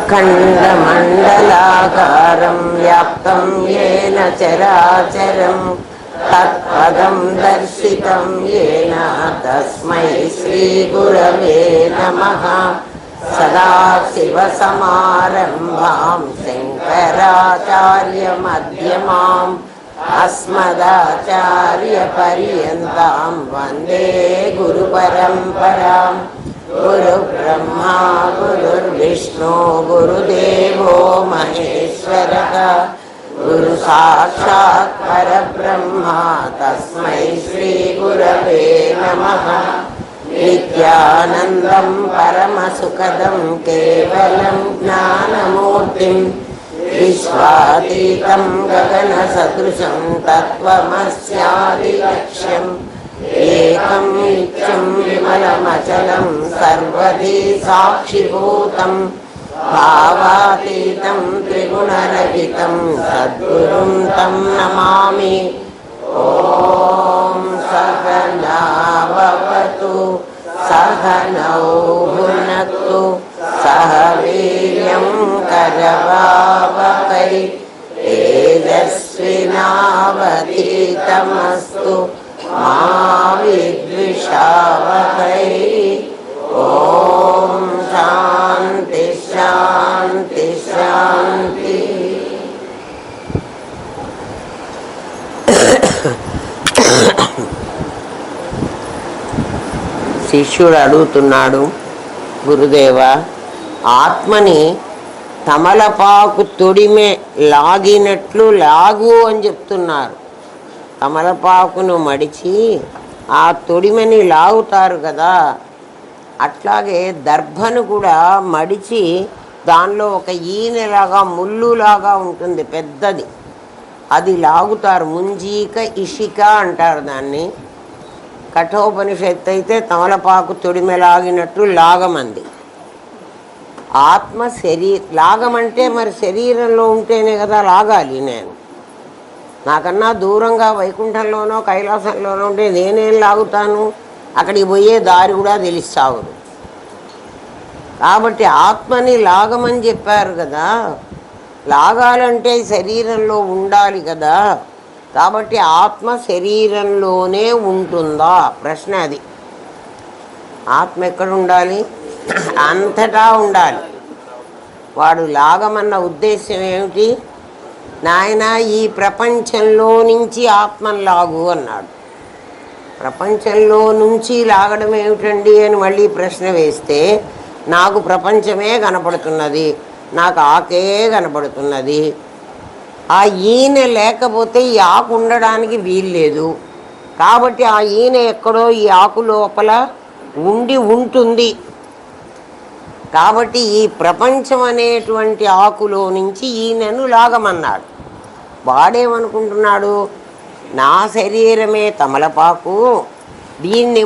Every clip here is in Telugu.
अखण्डमण्डलाकारं व्याप्तं येन चराचरं तत्पदं दर्शितं येन तस्मै श्रीगुरवे नमः। सदाशिवसमारम्भां शङ्कराचार्यमध्यमाम् अस्मदाचार्यपर्यन्तां वन्दे गुरुपरम्पराम्। गुरुब्रह्मा गुरुर्विष्णु गुरुदेवो महेश्वरः गुरुसाक्षात् परब्रह्मा तस्मै श्रीगुरवे नमः। नित्यानन्दं परमसुखदं केवलं ज्ञानमूर्तिं विश्वातीतं गगनसदृशं तत्त्वमस्यादिलक्ष्यम् एकं नित्यं विमलमचलं सर्वधी साक्षिभूतं भावातीतं त्रिगुणरहितं सद्गुरुं तं नमामि। ॐ सहना भवतु सहनौ भुनक्तु सह वीर्यं करवावहै तेजस्विनावधीतमस्तु मा विद्विषावहै। ॐ शान्ति शान्ति शान्ति। శిష్యుడు అడుగుతున్నాడు, గురుదేవా, ఆత్మని తమలపాకు తొడిమే లాగినట్లు లాగు అని చెప్తున్నారు. తమలపాకును మడిచి ఆ తొడిమని లాగుతారు కదా, అట్లాగే దర్భను కూడా మడిచి దానిలో ఒక ఈనెలాగా ముళ్ళులాగా ఉంటుంది పెద్దది, అది లాగుతారు. ముంజీక ఇషిక అంటారు దాన్ని. కఠోపనిషత్తు అయితే తమలపాకు తొడిమె లాగినట్టు లాగమంది. ఆత్మ లాగమంటే మరి శరీరంలో ఉంటేనే కదా లాగాలి. నేను నాకన్నా దూరంగా వైకుంఠంలోనో కైలాసంలోనో ఉంటే నేనేం లాగుతాను? అక్కడికి పోయే దారి కూడా తెలిసావురు. కాబట్టి ఆత్మని లాగమని చెప్పారు కదా, లాగాలంటే శరీరంలో ఉండాలి కదా. కాబట్టి ఆత్మ శరీరంలోనే ఉంటుందా? ప్రశ్న అది. ఆత్మ ఎక్కడ ఉండాలి? అంతటా ఉండాలి. వాడు లాగమన్న ఉద్దేశం ఏమిటి? నాయన, ఈ ప్రపంచంలో నుంచి ఆత్మను లాగు అన్నాడు. ప్రపంచంలో నుంచి లాగడం ఏమిటండి అని మళ్ళీ ప్రశ్న వేస్తే, నాకు ప్రపంచమే కనపడుతున్నది, నాకు ఆకే కనపడుతున్నది. ఆ ఈయన లేకపోతే ఈ ఆకు ఉండడానికి వీల్లేదు. కాబట్టి ఆ ఈయన ఎక్కడో ఈ ఆకు లోపల ఉండి ఉంటుంది. కాబట్టి ఈ ప్రపంచం అనేటువంటి ఆకులో నుంచి ఈయనను లాగమన్నాడు. వాడేమనుకుంటున్నాడు, నా శరీరమే తమలపాకు, దీన్ని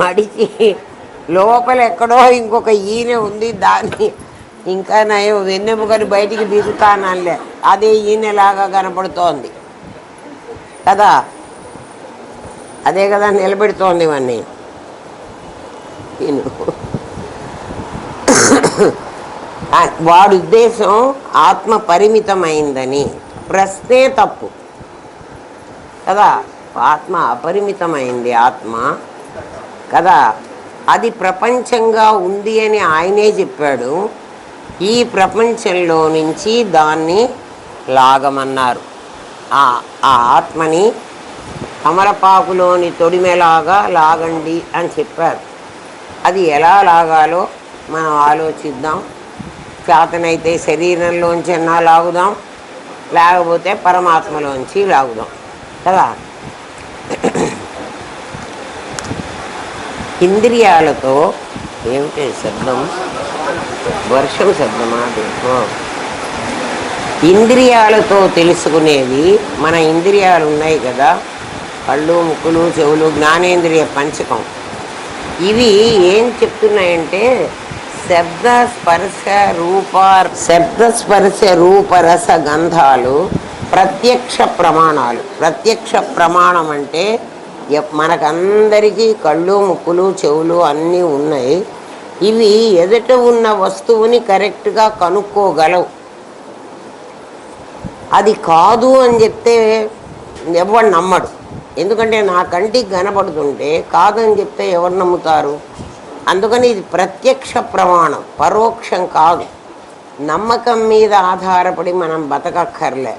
మడిచి లోపల ఎక్కడో ఇంకొక ఈయన ఉంది, దాన్ని ఇంకా నయం వెన్నెముకని బయటికి బీగుతానలే, అదే ఈయనలాగా కనపడుతోంది కదా. అదే కదా నిలబెడుతోంది ఇవన్నీ. వాడి ఉద్దేశం ఆత్మ పరిమితమైందని. ప్రశ్నే తప్పు కదా. ఆత్మ అపరిమితమైంది ఆత్మ కదా. అది ప్రపంచంగా ఉంది అని ఆయనే చెప్పాడు. ఈ ప్రపంచంలో నుంచి దాన్ని లాగమన్నారు. ఆ ఆత్మని తమలపాకులోని తొడిమెలాగా లాగండి అని చెప్పారు. అది ఎలా లాగాలో మనం ఆలోచిద్దాం. చేతనైతే శరీరంలోంచి అన్నా లాగుదాం, లేకపోతే పరమాత్మలోంచి లాగుదాం కదా. ఇంద్రియాలతో ఏమిటి శబ్దం? వర్షం శబ్దమా? ఇంద్రియాలతో తెలుసుకునేది మన ఇంద్రియాలు ఉన్నాయి కదా, కళ్ళు, ముక్కులు, చెవులు, జ్ఞానేంద్రియ పంచకం. ఇవి ఏం చెప్తున్నాయంటే శబ్ద స్పర్శ రూపరస గంధాలు ప్రత్యక్ష ప్రమాణాలు. ప్రత్యక్ష ప్రమాణం అంటే మనకందరికీ కళ్ళు, ముక్కులు, చెవులు అన్నీ ఉన్నాయి. ఇవి ఎదుట ఉన్న వస్తువుని కరెక్ట్గా కనుక్కోగలవు. అది కాదు అని చెప్తే ఎవరు నమ్మడు. ఎందుకంటే నా కంటికి కనబడుతుంటే కాదని చెప్తే ఎవరు నమ్ముతారు? అందుకని ఇది ప్రత్యక్ష ప్రమాణం, పరోక్షం కాదు. నమ్మకం మీద ఆధారపడి మనం బతకక్కర్లే.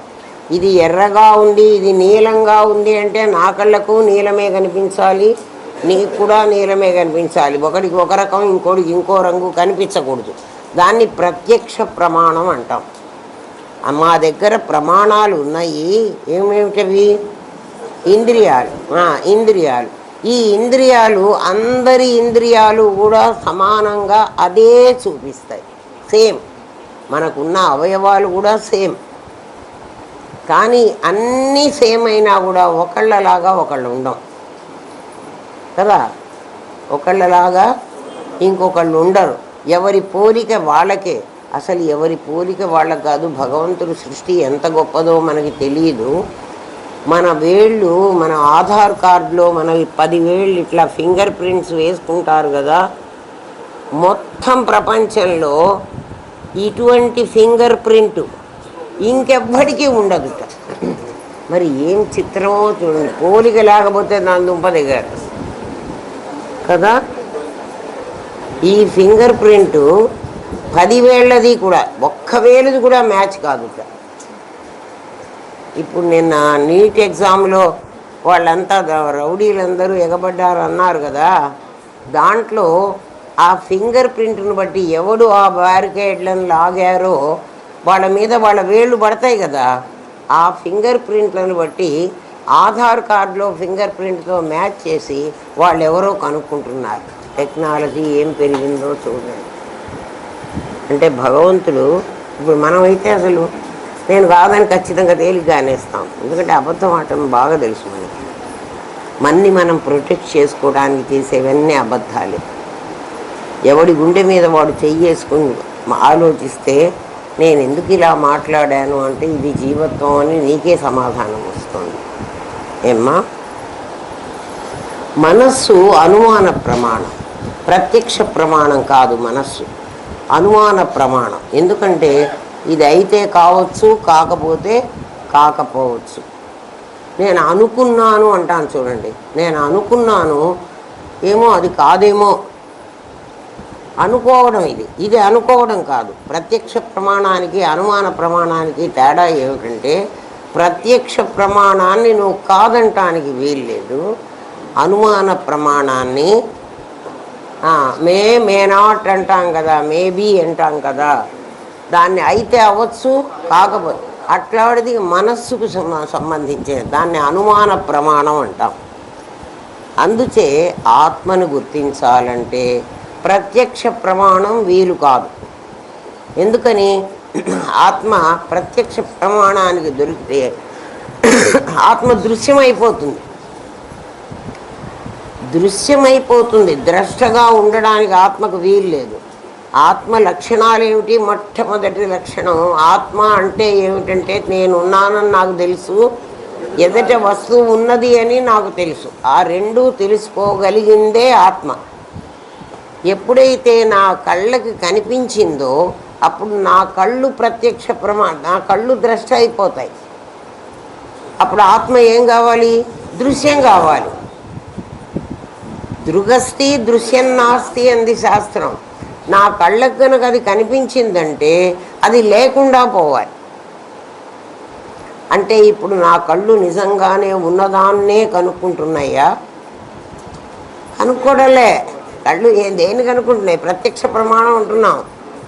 ఇది ఎర్రగా ఉంది, ఇది నీలంగా ఉంది అంటే నా కళ్ళకు నీలమే కనిపించాలి, నీకు కూడా నీలమే కనిపించాలి. ఒకడికి ఒక రకం, ఇంకోటికి ఇంకో రంగు కనిపించకూడదు. దాన్ని ప్రత్యక్ష ప్రమాణం అంటాం. మా దగ్గర ప్రమాణాలు ఉన్నాయి. ఏమేమిటవి? ఇంద్రియాలు. ఇంద్రియాలు. ఈ ఇంద్రియాలు, అందరి ఇంద్రియాలు కూడా సమానంగా అదే చూపిస్తాయి. సేమ్. మనకున్న అవయవాలు కూడా సేమ్. కానీ అన్నీ సేమ్ అయినా కూడా ఒకళ్ళలాగా ఒకళ్ళు ఉండం కదా. ఒకళ్ళలాగా ఇంకొకళ్ళు ఉండరు. ఎవరి పోలిక వాళ్ళకే. అసలు ఎవరి పోలిక వాళ్ళకి కాదు. భగవంతుడి సృష్టి ఎంత గొప్పదో మనకి తెలియదు. మన వేళ్ళు, మన ఆధార్ కార్డులో మన 10 వేళ్ళు ఇట్లా ఫింగర్ ప్రింట్స్ వేసుకుంటారు కదా. మొత్తం ప్రపంచంలో ఇటువంటి ఫింగర్ ప్రింట్ ఇంకెవ్వడికి ఉండదు. మరి ఏం చిత్రమో చూడండి. పోలిక లేకపోతే దాని దుంప దిగారు కదా. ఈ ఫింగర్ ప్రింటు 10 వేళ్ళది కూడా, ఒక్క వేలుది కూడా మ్యాచ్ కాదు. ఇప్పుడు నిన్న నీట్ ఎగ్జామ్లో వాళ్ళంతా రౌడీలందరూ ఎగబడ్డారు అన్నారు కదా. దాంట్లో ఆ ఫింగర్ ప్రింట్ను బట్టి ఎవడు ఆ బ్యారికేడ్లను లాగారో వాళ్ళ మీద వాళ్ళ వేళ్ళు పడతాయి కదా. ఆ ఫింగర్ ప్రింట్లను బట్టి ఆధార్ కార్డులో ఫింగర్ ప్రింట్తో మ్యాచ్ చేసి వాళ్ళు ఎవరో కనుక్కుంటున్నారు. టెక్నాలజీ ఏం పెరిగిందో చూడండి. అంటే భగవంతుడు, ఇప్పుడు మనమైతే అసలు నేను కాదని ఖచ్చితంగా తేలిగ్గా అనేస్తాం. ఎందుకంటే అబద్ధం ఆటం బాగా తెలుసు మనకి. మన్ని మనం ప్రొటెక్ట్ చేసుకోవడానికి చేసేవన్నీ అబద్ధాలే. ఎవడి గుండె మీద వాడు చెయ్యేసుకుని ఆలోచిస్తే నేను ఎందుకు ఇలా మాట్లాడాను అంటే ఇది జీవత్వం అని నీకే సమాధానం వస్తుంది. ఏమ్మా? మనస్సు అనుమాన ప్రమాణం, ప్రత్యక్ష ప్రమాణం కాదు. మనస్సు అనుమాన ప్రమాణం. ఎందుకంటే ఇది అయితే కావచ్చు, కాకపోతే కాకపోవచ్చు. నేను అనుకున్నాను అంటాను చూడండి. నేను అనుకున్నాను, ఏమో అది కాదేమో అనుకోవడం. ఇది అనుకోవడం కాదు. ప్రత్యక్ష ప్రమాణానికి అనుమాన ప్రమాణానికి తేడా ఏమిటంటే, ప్రత్యక్ష ప్రమాణాన్ని నువ్వు కాదంటానికి వీల్లేదు. అనుమాన ప్రమాణాన్ని మే నాట్ అంటాం కదా, మేబీ అంటాం కదా. దాన్ని అయితే అవ్వచ్చు, కాకపోతే అట్లాంటిది మనస్సుకు సంబంధించే దాన్ని అనుమాన ప్రమాణం అంటాం. అందుచే ఆత్మను గుర్తించాలంటే ప్రత్యక్ష ప్రమాణం వీలు కాదు. ఎందుకని? ఆత్మ ప్రత్యక్ష ప్రమాణానికి దొరికితే ఆత్మ దృశ్యమైపోతుంది. ద్రష్టగా ఉండడానికి ఆత్మకు వీలు లేదు. ఆత్మ లక్షణాలు ఏమిటి? మొట్టమొదటి లక్షణం, ఆత్మ అంటే ఏమిటంటే నేనున్నానని నాకు తెలుసు, ఎదుట వస్తువు ఉన్నది అని నాకు తెలుసు. ఆ రెండూ తెలుసుకోగలిగిందే ఆత్మ. ఎప్పుడైతే నా కళ్ళకి కనిపించిందో అప్పుడు నా కళ్ళు ప్రత్యక్ష నా కళ్ళు ద్రష్ట అయిపోతాయి. అప్పుడు ఆత్మ ఏం కావాలి? దృశ్యం కావాలి. దృగస్తి దృశ్యం నాస్తి అంది శాస్త్రం. నా కళ్ళకు కనుక అది కనిపించిందంటే అది లేకుండా పోవాలి. అంటే ఇప్పుడు నా కళ్ళు నిజంగానే ఉన్నదాన్నే కనుక్కుంటున్నాయా? కనుక్కోవడంలే. కళ్ళు దేన్ని కనుక్కుంటున్నాయి? ప్రత్యక్ష ప్రమాణం అంటున్నాం.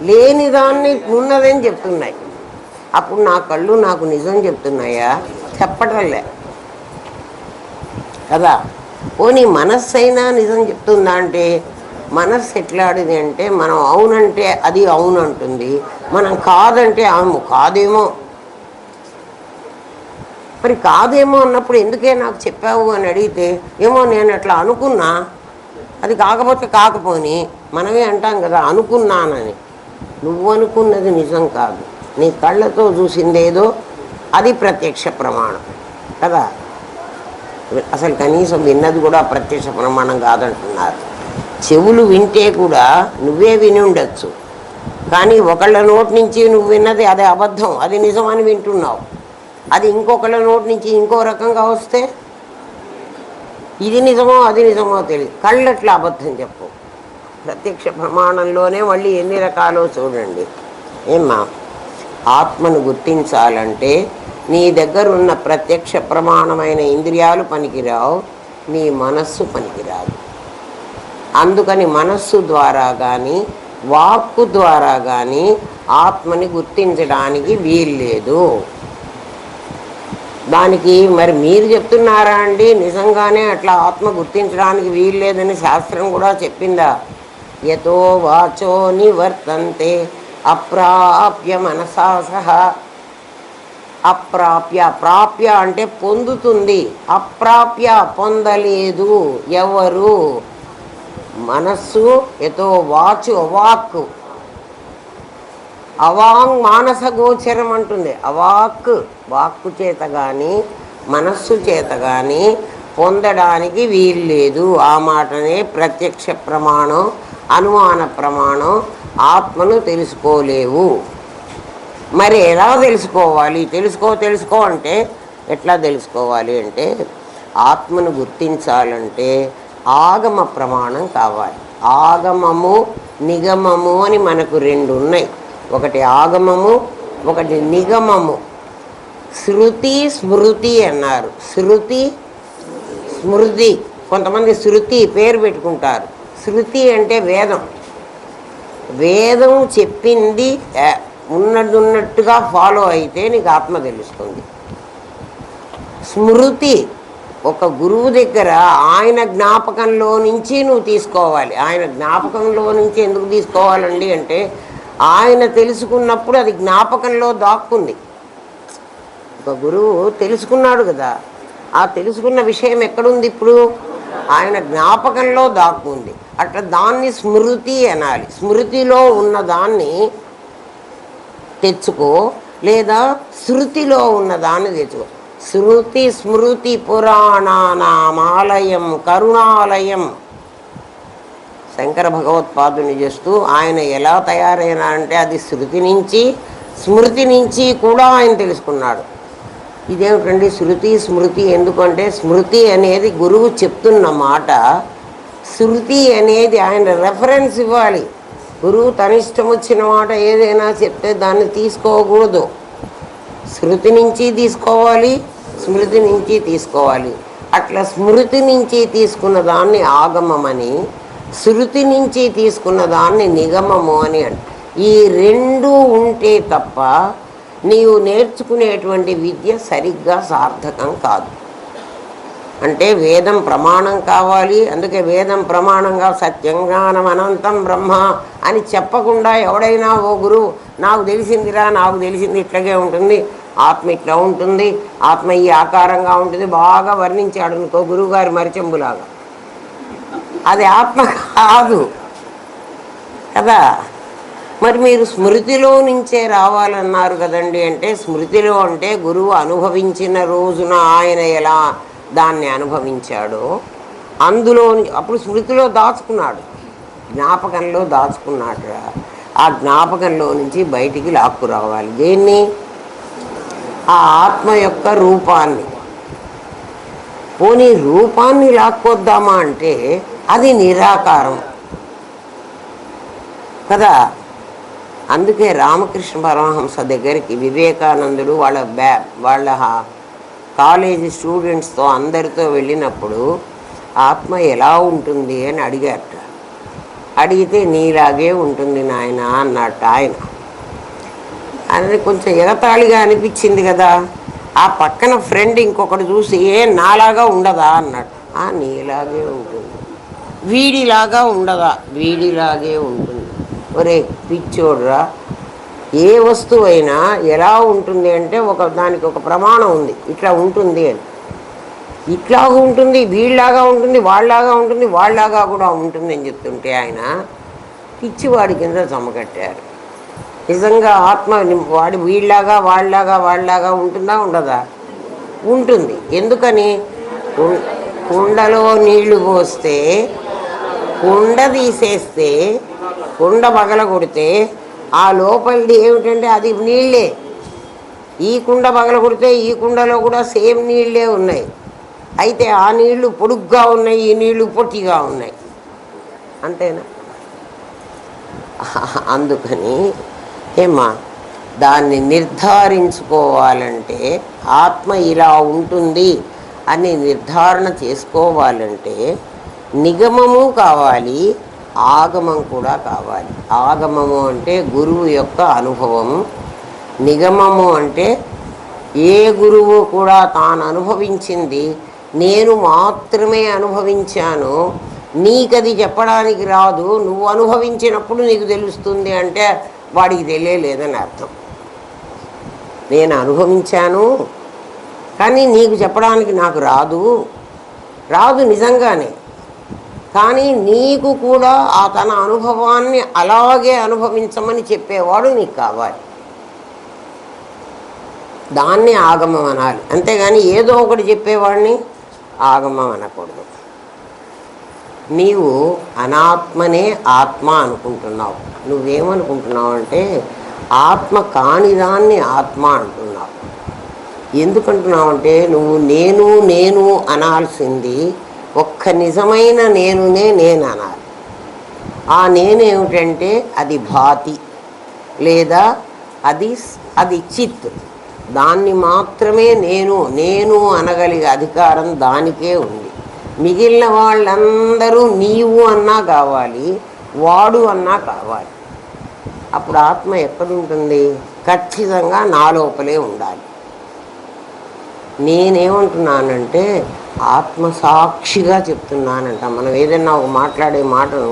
లేని దాన్ని ఉన్నదని చెప్తున్నాయి. అప్పుడు నా కళ్ళు నాకు నిజం చెప్తున్నాయా? చెప్పటంలే కదా. పోనీ మనస్సు అయినా నిజం చెప్తుందా అంటే, మనస్సు ఎట్లాడిది అంటే మనం అవునంటే అది అవును అంటుంది, మనం కాదంటే అవును కాదేమో. మరి కాదేమో అన్నప్పుడు ఎందుకే నాకు చెప్పావు అని అడిగితే, ఏమో నేను అట్లా అనుకున్నా, అది కాకపోతే కాకపోని మనమే అంటాం కదా అనుకున్నానని. నువ్వు అనుకున్నది నిజం కాదు, నీ కళ్ళతో చూసిందేదో అది ప్రత్యక్ష ప్రమాణం కదా. అసలు కనీసం విన్నది కూడా ప్రత్యక్ష ప్రమాణం కాదంటున్నారు. చెవులు వింటే కూడా నువ్వే విని ఉండొచ్చు, కానీ ఒకళ్ళ నోటి నుంచి నువ్వు విన్నది అది అబద్ధం, అది నిజమని వింటున్నావు. అది ఇంకొకళ్ళ నోటి నుంచి ఇంకో రకంగా వస్తే ఇది నిజమో అది నిజమో తెలియదు. కళ్ళట్లా అబద్ధం చెప్పు. ప్రత్యక్ష ప్రమాణంలోనే మళ్ళీ ఎన్ని రకాలో చూడండి. ఏమ్మా, ఆత్మను గుర్తించాలంటే నీ దగ్గర ఉన్న ప్రత్యక్ష ప్రమాణమైన ఇంద్రియాలు పనికిరావు, నీ మనస్సు పనికిరాదు. అందుకని మనస్సు ద్వారా కానీ వాక్కు ద్వారా కానీ ఆత్మని గుర్తించడానికి వీల్లేదు. దానికి మరి మీరు చెప్తున్నారా అండి, నిజంగానే అట్లా ఆత్మ గుర్తించడానికి వీల్లేదని శాస్త్రం కూడా చెప్పిందా? యతో వాచో నివర్తంతే అప్రాప్య మనసా సహా. అప్రాప్య, ప్రాప్య అంటే పొందుతుంది, అప్రాప్య పొందలేదు ఎవరు? మనస్సు. యతో వాచు అవాక్కు, అవాంగ్ మానస గోచరం అంటుంది. అవాక్ వాక్కు చేత కానీ మనస్సు చేత కానీ పొందడానికి వీల్లేదు. ఆ మాటనే ప్రత్యక్ష ప్రమాణం, అనుమాన ప్రమాణం. ఆత్మను తెలుసుకోలేవు. మరి ఎలా తెలుసుకోవాలి? తెలుసుకో అంటే ఎట్లా తెలుసుకోవాలి అంటే, ఆత్మను గుర్తించాలంటే ఆగమ ప్రమాణం కావాలి. ఆగమము నిగమము అని మనకు రెండు ఉన్నాయి. ఒకటి ఆగమము, ఒకటి నిగమము. శృతి స్మృతి అన్నారు. శృతి స్మృతి. కొంతమంది శృతి పేరు పెట్టుకుంటారు. శృతి అంటే వేదం. వేదం చెప్పింది ఉన్నట్టుగా ఫాలో అయితే నీకు ఆత్మ తెలుస్తుంది. స్మృతి ఒక గురువు దగ్గర ఆయన జ్ఞాపకంలో నుంచి నువ్వు తీసుకోవాలి. ఆయన జ్ఞాపకంలో నుంచి ఎందుకు తీసుకోవాలండి అంటే, ఆయన తెలుసుకున్నప్పుడు అది జ్ఞాపకంలో దాక్కుంది. ఒక గురువు తెలుసుకున్నాడు కదా, ఆ తెలుసుకున్న విషయం ఎక్కడుంది ఇప్పుడు? ఆయన జ్ఞాపకంలో దాక్కుంది. అట్లా దాన్ని స్మృతి అనాలి. స్మృతిలో ఉన్న దాన్ని తెచ్చుకో, లేదా శృతిలో ఉన్న దాన్ని తెచ్చుకో. శృతి స్మృతి పురాణానామాలయం కరుణాలయం. శంకర భగవత్పాదుని చేస్తూ ఆయన ఎలా తయారైనా అంటే అది శృతి నుంచి స్మృతి నుంచి కూడా ఆయన తెలుసుకున్నాడు. ఇదేమిటండి శృతి స్మృతి ఎందుకంటే, స్మృతి అనేది గురువు చెప్తున్న మాట, శృతి అనేది ఆయన రెఫరెన్స్ ఇవ్వాలి. గురువు తన ఇష్టం వచ్చిన మాట ఏదైనా చెప్తే దాన్ని తీసుకోకూడదు. శృతి నుంచి తీసుకోవాలి, స్మృతి నుంచి తీసుకోవాలి. అట్లా స్మృతి నుంచి తీసుకున్న దాన్ని ఆగమమని, శృతి నుంచి తీసుకున్న దాన్ని నిగమము అని. ఈ రెండు ఉంటే తప్ప నీవు నేర్చుకునేటువంటి విద్య సరిగ్గా సార్థకం కాదు. అంటే వేదం ప్రమాణం కావాలి. అందుకే వేదం ప్రమాణంగా సత్యం జ్ఞానం అనంతం బ్రహ్మ అని చెప్పకుండా ఎవడైనా ఓ గురువు నాకు తెలిసిందిరా, నాకు తెలిసింది ఇట్లాగే ఉంటుంది, ఆత్మ ఇట్లా ఉంటుంది, ఆత్మ ఈ ఆకారంగా ఉంటుంది బాగా వర్ణించాడు అనుకో గురువుగారి మరిచెంబులాగా, అది ఆత్మ కాదు కదా. మరి మీరు స్మృతిలో నుంచే రావాలన్నారు కదండి అంటే, స్మృతిలో అంటే గురువు అనుభవించిన రోజున ఆయన ఎలా దాన్ని అనుభవించాడో అందులో అప్పుడు స్మృతిలో దాచుకున్నాడు, జ్ఞాపకంలో దాచుకున్నాడు. ఆ జ్ఞాపకంలో నుంచి బయటికి లాక్కు రావాలి. దేన్ని? ఆ ఆత్మ యొక్క రూపాన్ని. పోనీ రూపాన్ని లాక్కొద్దామా అంటే అది నిరాకారం కదా. అందుకే రామకృష్ణ పరమహంస దగ్గరికి వివేకానందుడు వాళ్ళ కాలేజీ స్టూడెంట్స్తో అందరితో వెళ్ళినప్పుడు ఆత్మ ఎలా ఉంటుంది అని అడిగారట. అడిగితే నీలాగే ఉంటుంది నాయన అన్నట్టు ఆయన. అది కొంచెం ఎగతాళిగా అనిపించింది కదా. ఆ పక్కన ఫ్రెండ్ ఇంకొకటి చూసి నాలాగా ఉండదా అన్నాడు. నీలాగే ఉంటుంది. వీడిలాగా ఉండదా? వీడిలాగే ఉంటుంది. ఒరే పిచ్చోడ్రా, ఏ వస్తువైనా ఎలా ఉంటుంది అంటే దానికి ఒక ప్రమాణం ఉంది, ఇట్లా ఉంటుంది అని. ఇట్లాగా ఉంటుంది, వీళ్ళలాగా ఉంటుంది, వాళ్ళలాగా ఉంటుంది, వాళ్ళలాగా కూడా ఉంటుంది అని చెప్తుంటే ఆయన పిచ్చివాడి కింద జమకట్టారు. నిజంగా ఆత్మ వాడి వీళ్ళలాగా వాళ్ళలాగా ఉంటుందా ఉండదా? ఉంటుంది. ఎందుకని? కుండలో నీళ్లు పోస్తే కుండ తీసేస్తే, కుండ పగల కొడితే ఆ లోపలిది ఏమిటంటే అది నీళ్ళే. ఈ కుండ పగల కొడితే ఈ కుండలో కూడా సేమ్ నీళ్ళే ఉన్నాయి. అయితే ఆ నీళ్లు పొడుగ్గా ఉన్నాయి, ఈ నీళ్లు పొట్టిగా ఉన్నాయి. అంతేనా? అందుకని ఏమా దాన్ని నిర్ధారించుకోవాలంటే, ఆత్మ ఇలా ఉంటుంది అని నిర్ధారణ చేసుకోవాలంటే నిగమము కావాలి, ఆగమం కూడా కావాలి. ఆగమము అంటే గురువు యొక్క అనుభవం, నిగమము అంటే ఏ గురువు కూడా తాను అనుభవించింది నేను మాత్రమే అనుభవించాను, నీకది చెప్పడానికి రాదు, నువ్వు అనుభవించినప్పుడు నీకు తెలుస్తుంది అంటే వాడికి తెలియలేదని అర్థం. నేను అనుభవించాను కానీ నీకు చెప్పడానికి నాకు రాదు నిజంగానే. కానీ నీకు కూడా ఆ తన అనుభవాన్ని అలాగే అనుభవించమని చెప్పేవాడు నీకు కావాలి. దాన్ని ఆగమం అనాలి. అంతేగాని ఏదో ఒకటి చెప్పేవాడిని ఆగమం అనకూడదు. నీవు అనాత్మనే ఆత్మ అనుకుంటున్నావు. నువ్వేమనుకుంటున్నావు అంటే ఆత్మ కానిదాన్ని ఆత్మ అంటున్నావు. ఎందుకంటున్నావు అంటే నువ్వు నేను అనాల్సింది ఒక్క నిజమైన నేనునే నేను అనాలి. ఆ నేనేమిటంటే అది భాతి లేదా అది చిత్. దాన్ని మాత్రమే నేను అనగలిగే అధికారం దానికే ఉంది. మిగిలిన వాళ్ళందరూ నీవు అన్నా కావాలి, వాడు అన్నా కావాలి. అప్పుడు ఆత్మ ఎక్కడుంటుంది? ఖచ్చితంగా నా లోపలే ఉండాలి. నేనేమంటున్నానంటే ఆత్మసాక్షిగా చెప్తున్నానంట. మనం ఏదైనా ఒక మాట్లాడే మాటను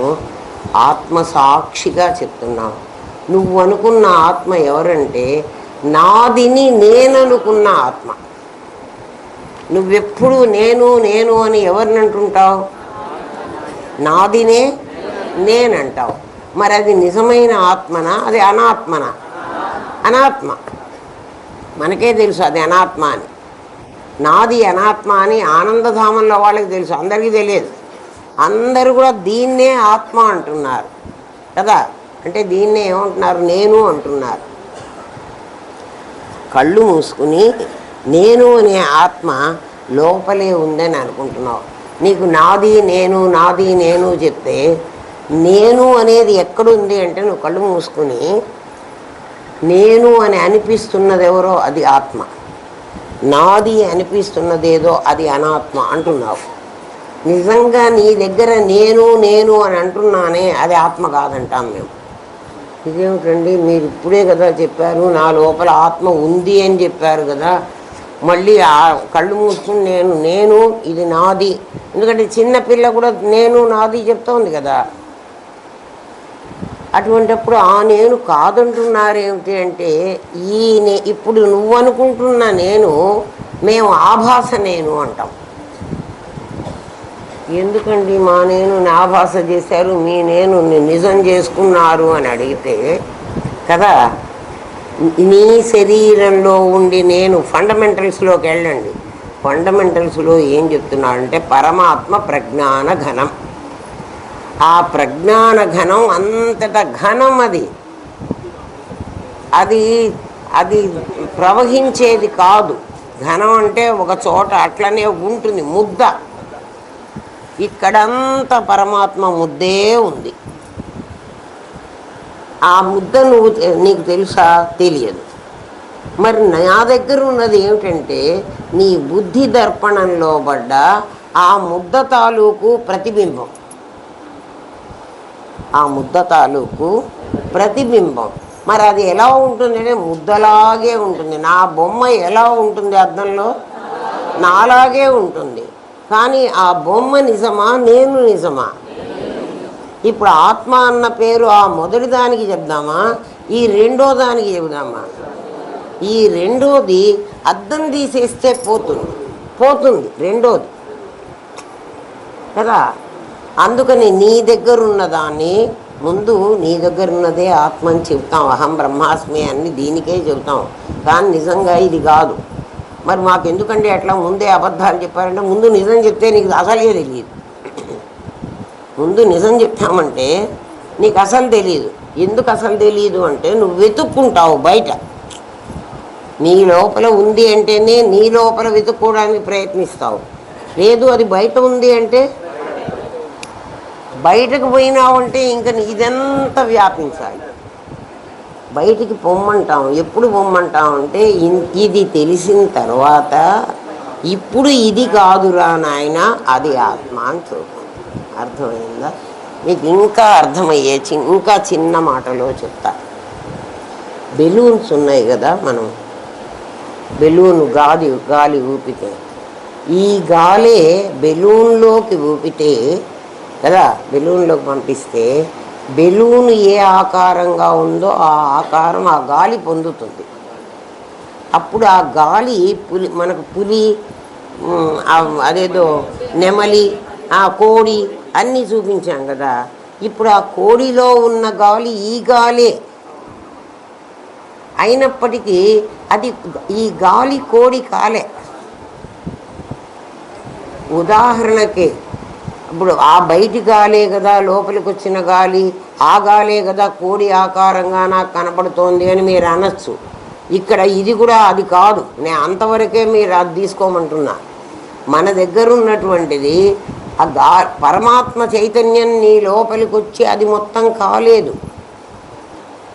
ఆత్మసాక్షిగా చెప్తున్నావు. నువ్వు అనుకున్న ఆత్మ ఎవరంటే నాదిని నేననుకున్న ఆత్మ. నువ్వెప్పుడు నేను అని ఎవరిని అంటుంటావు? నాదినే నేనంటావు. మరి అది నిజమైన ఆత్మనా, అది అనాత్మనా? అనాత్మ. మనకే తెలుసు అది అనాత్మ అని. నాది అనాత్మ అని ఆనందధామంలో వాళ్ళకి తెలుసు, అందరికీ తెలియదు. అందరూ కూడా దీన్నే ఆత్మ అంటున్నారు కదా. అంటే దీన్నే ఏమంటున్నారు? నేను అంటున్నారు. కళ్ళు మూసుకుని నేను అనే ఆత్మ లోపలే ఉందని అనుకుంటున్నావు. నీకు నాది నేను చెప్తే నేను అనేది ఎక్కడుంది అంటే నువ్వు కళ్ళు మూసుకుని నేను అని అనిపిస్తున్నది ఎవరో అది ఆత్మ, నాది అనిపిస్తున్నదేదో అది అనాత్మ అంటున్నావు. నిజంగా నీ దగ్గర నేను అని అంటున్నానే అది ఆత్మ కాదంటాం మేము. ఇదేమిటండి మీరు ఇప్పుడే కదా చెప్పారు నా లోపల ఆత్మ ఉంది అని చెప్పారు కదా, మళ్ళీ కళ్ళు మూసుకుని నేను ఇది నాది. ఎందుకంటే చిన్నపిల్ల కూడా నాది చెప్తోంది కదా. అటువంటిప్పుడు ఆ నేను కాదంటున్నారేమిటి అంటే ఇప్పుడు నువ్వు అనుకుంటున్న మేము ఆభాస నేను అంటాం. ఎందుకండి మా ఆభాస చేశారు, మీ నిజం చేసుకున్నారు అని అడిగితే కదా, నీ శరీరంలో ఉండి ఫండమెంటల్స్లోకి వెళ్ళండి. ఫండమెంటల్స్లో ఏం చెప్తున్నాడంటే పరమాత్మ ప్రజ్ఞాన ఘనం. ఆ ప్రజ్ఞాన ఘనం అంతటా ఘనం. అది అది ప్రవహించేది కాదు. ఘనం అంటే ఒక చోట అట్లనే ఉంటుంది, ముద్ద. ఇక్కడంతా పరమాత్మ ముద్దే ఉంది. ఆ ముద్ద నీకు తెలుసా? తెలియదు. మరి నా దగ్గర ఉన్నది ఏమిటంటే నీ బుద్ధి దర్పణంలో పడ్డ ఆ ముద్ద తాలూకు ప్రతిబింబం. ఆ ముద్ద తాలూకు ప్రతిబింబం. మరి అది ఎలా ఉంటుంది అంటే ముద్దలాగే ఉంటుంది. నా బొమ్మ ఎలా ఉంటుంది అద్దంలో? నాలాగే ఉంటుంది. కానీ ఆ బొమ్మ నిజమా, నేను నిజమా? ఇప్పుడు ఆత్మ అన్న పేరు ఆ మొదటి దానికి చెప్దామా, ఈ రెండో దానికి చెబుదామా? ఈ రెండోది అద్దం తీసేస్తే పోతుంది రెండోది కదా. అందుకని నీ దగ్గరున్న దాన్ని ముందు నీ దగ్గరున్నదే ఆత్మ అని చెబుతాం. అహం బ్రహ్మాస్మి అని దీనికే చెబుతాం. కానీ నిజంగా ఇది కాదు. మరి మాకెందుకంటే అట్లా ముందే అబద్ధాలు చెప్పారంటే ముందు నిజం చెప్తే నీకు అసలే తెలియదు. ముందు నిజం చెప్పామంటే నీకు అసలు తెలియదు. ఎందుకు అసలు తెలియదు అంటే నువ్వు వెతుక్కుంటావు బయట. నీ లోపల ఉంది అంటేనే నీ లోపల వెతుక్కోవడానికి ప్రయత్నిస్తావు. లేదు అది బయట ఉంది అంటే బయటకు పోయినావంటే ఇంకా ఇదంతా వ్యాపించాలి. బయటికి పొమ్మంటాం. ఎప్పుడు పొమ్మంటాం అంటే ఇది తెలిసిన తర్వాత ఇప్పుడు ఇది కాదురా నాయన అది ఆత్మ అని చూద్దాం. అర్థమైందా? మీకు ఇంకా అర్థమయ్యే ఇంకా చిన్న మాటలో చెప్తా. బెలూన్స్ ఉన్నాయి కదా, మనం బెలూన్ గాలి ఊపితే ఈ గాలే బెలూన్లోకి ఊపితే కదా, బెలూన్లోకి పంపిస్తే బెలూన్ ఏ ఆకారంగా ఉందో ఆ ఆకారం ఆ గాలి పొందుతుంది. అప్పుడు ఆ గాలి మనకు పులి, అదేదో నెమలి, ఆ కోడి అన్నీ చూపించాం కదా. ఇప్పుడు ఆ కోడిలో ఉన్న గాలి ఈ గాలే అయినప్పటికీ అది ఈ గాలి కోడి కాలే. ఉదాహరణకి ఇప్పుడు ఆ బయటి గాలే కదా లోపలికి వచ్చిన గాలి, ఆ గాలే కదా కోడి ఆకారంగా నాకు కనపడుతోంది అని మీరు అనొచ్చు. ఇక్కడ ఇది కూడా అది కాదు. నేను అంతవరకే మీరు అది తీసుకోమంటున్నా. మన దగ్గర ఉన్నటువంటిది ఆ పరమాత్మ చైతన్యం నీ లోపలికి వచ్చి అది మొత్తం కాలేదు.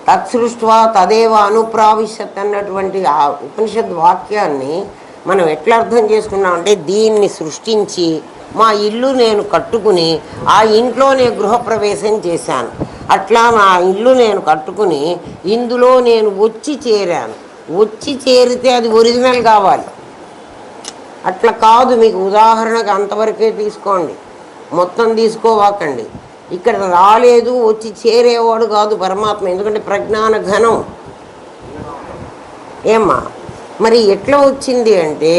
తత్సృష్ట్వా తదేవ అనుప్రావిశత్ అన్నటువంటి ఆ ఉపనిషద్ వాక్యాన్ని మనం ఎట్లా అర్థం చేసుకున్నామంటే దీన్ని సృష్టించి మా ఇల్లు నేను కట్టుకుని ఆ ఇంట్లో నేను గృహప్రవేశం చేశాను. అట్లా నా ఇల్లు నేను కట్టుకుని ఇందులో నేను వచ్చి చేరాను. వచ్చి చేరితే అది ఒరిజినల్ కావాలి. అట్లా కాదు. మీకు ఉదాహరణకు అంతవరకే తీసుకోండి, మొత్తం తీసుకోవాకండి. ఇక్కడ రాలేదు, వచ్చి చేరేవాడు కాదు పరమాత్మ. ఎందుకంటే ప్రజ్ఞాన ఘనం. ఏమ్మా మరి ఎట్లా వచ్చింది అంటే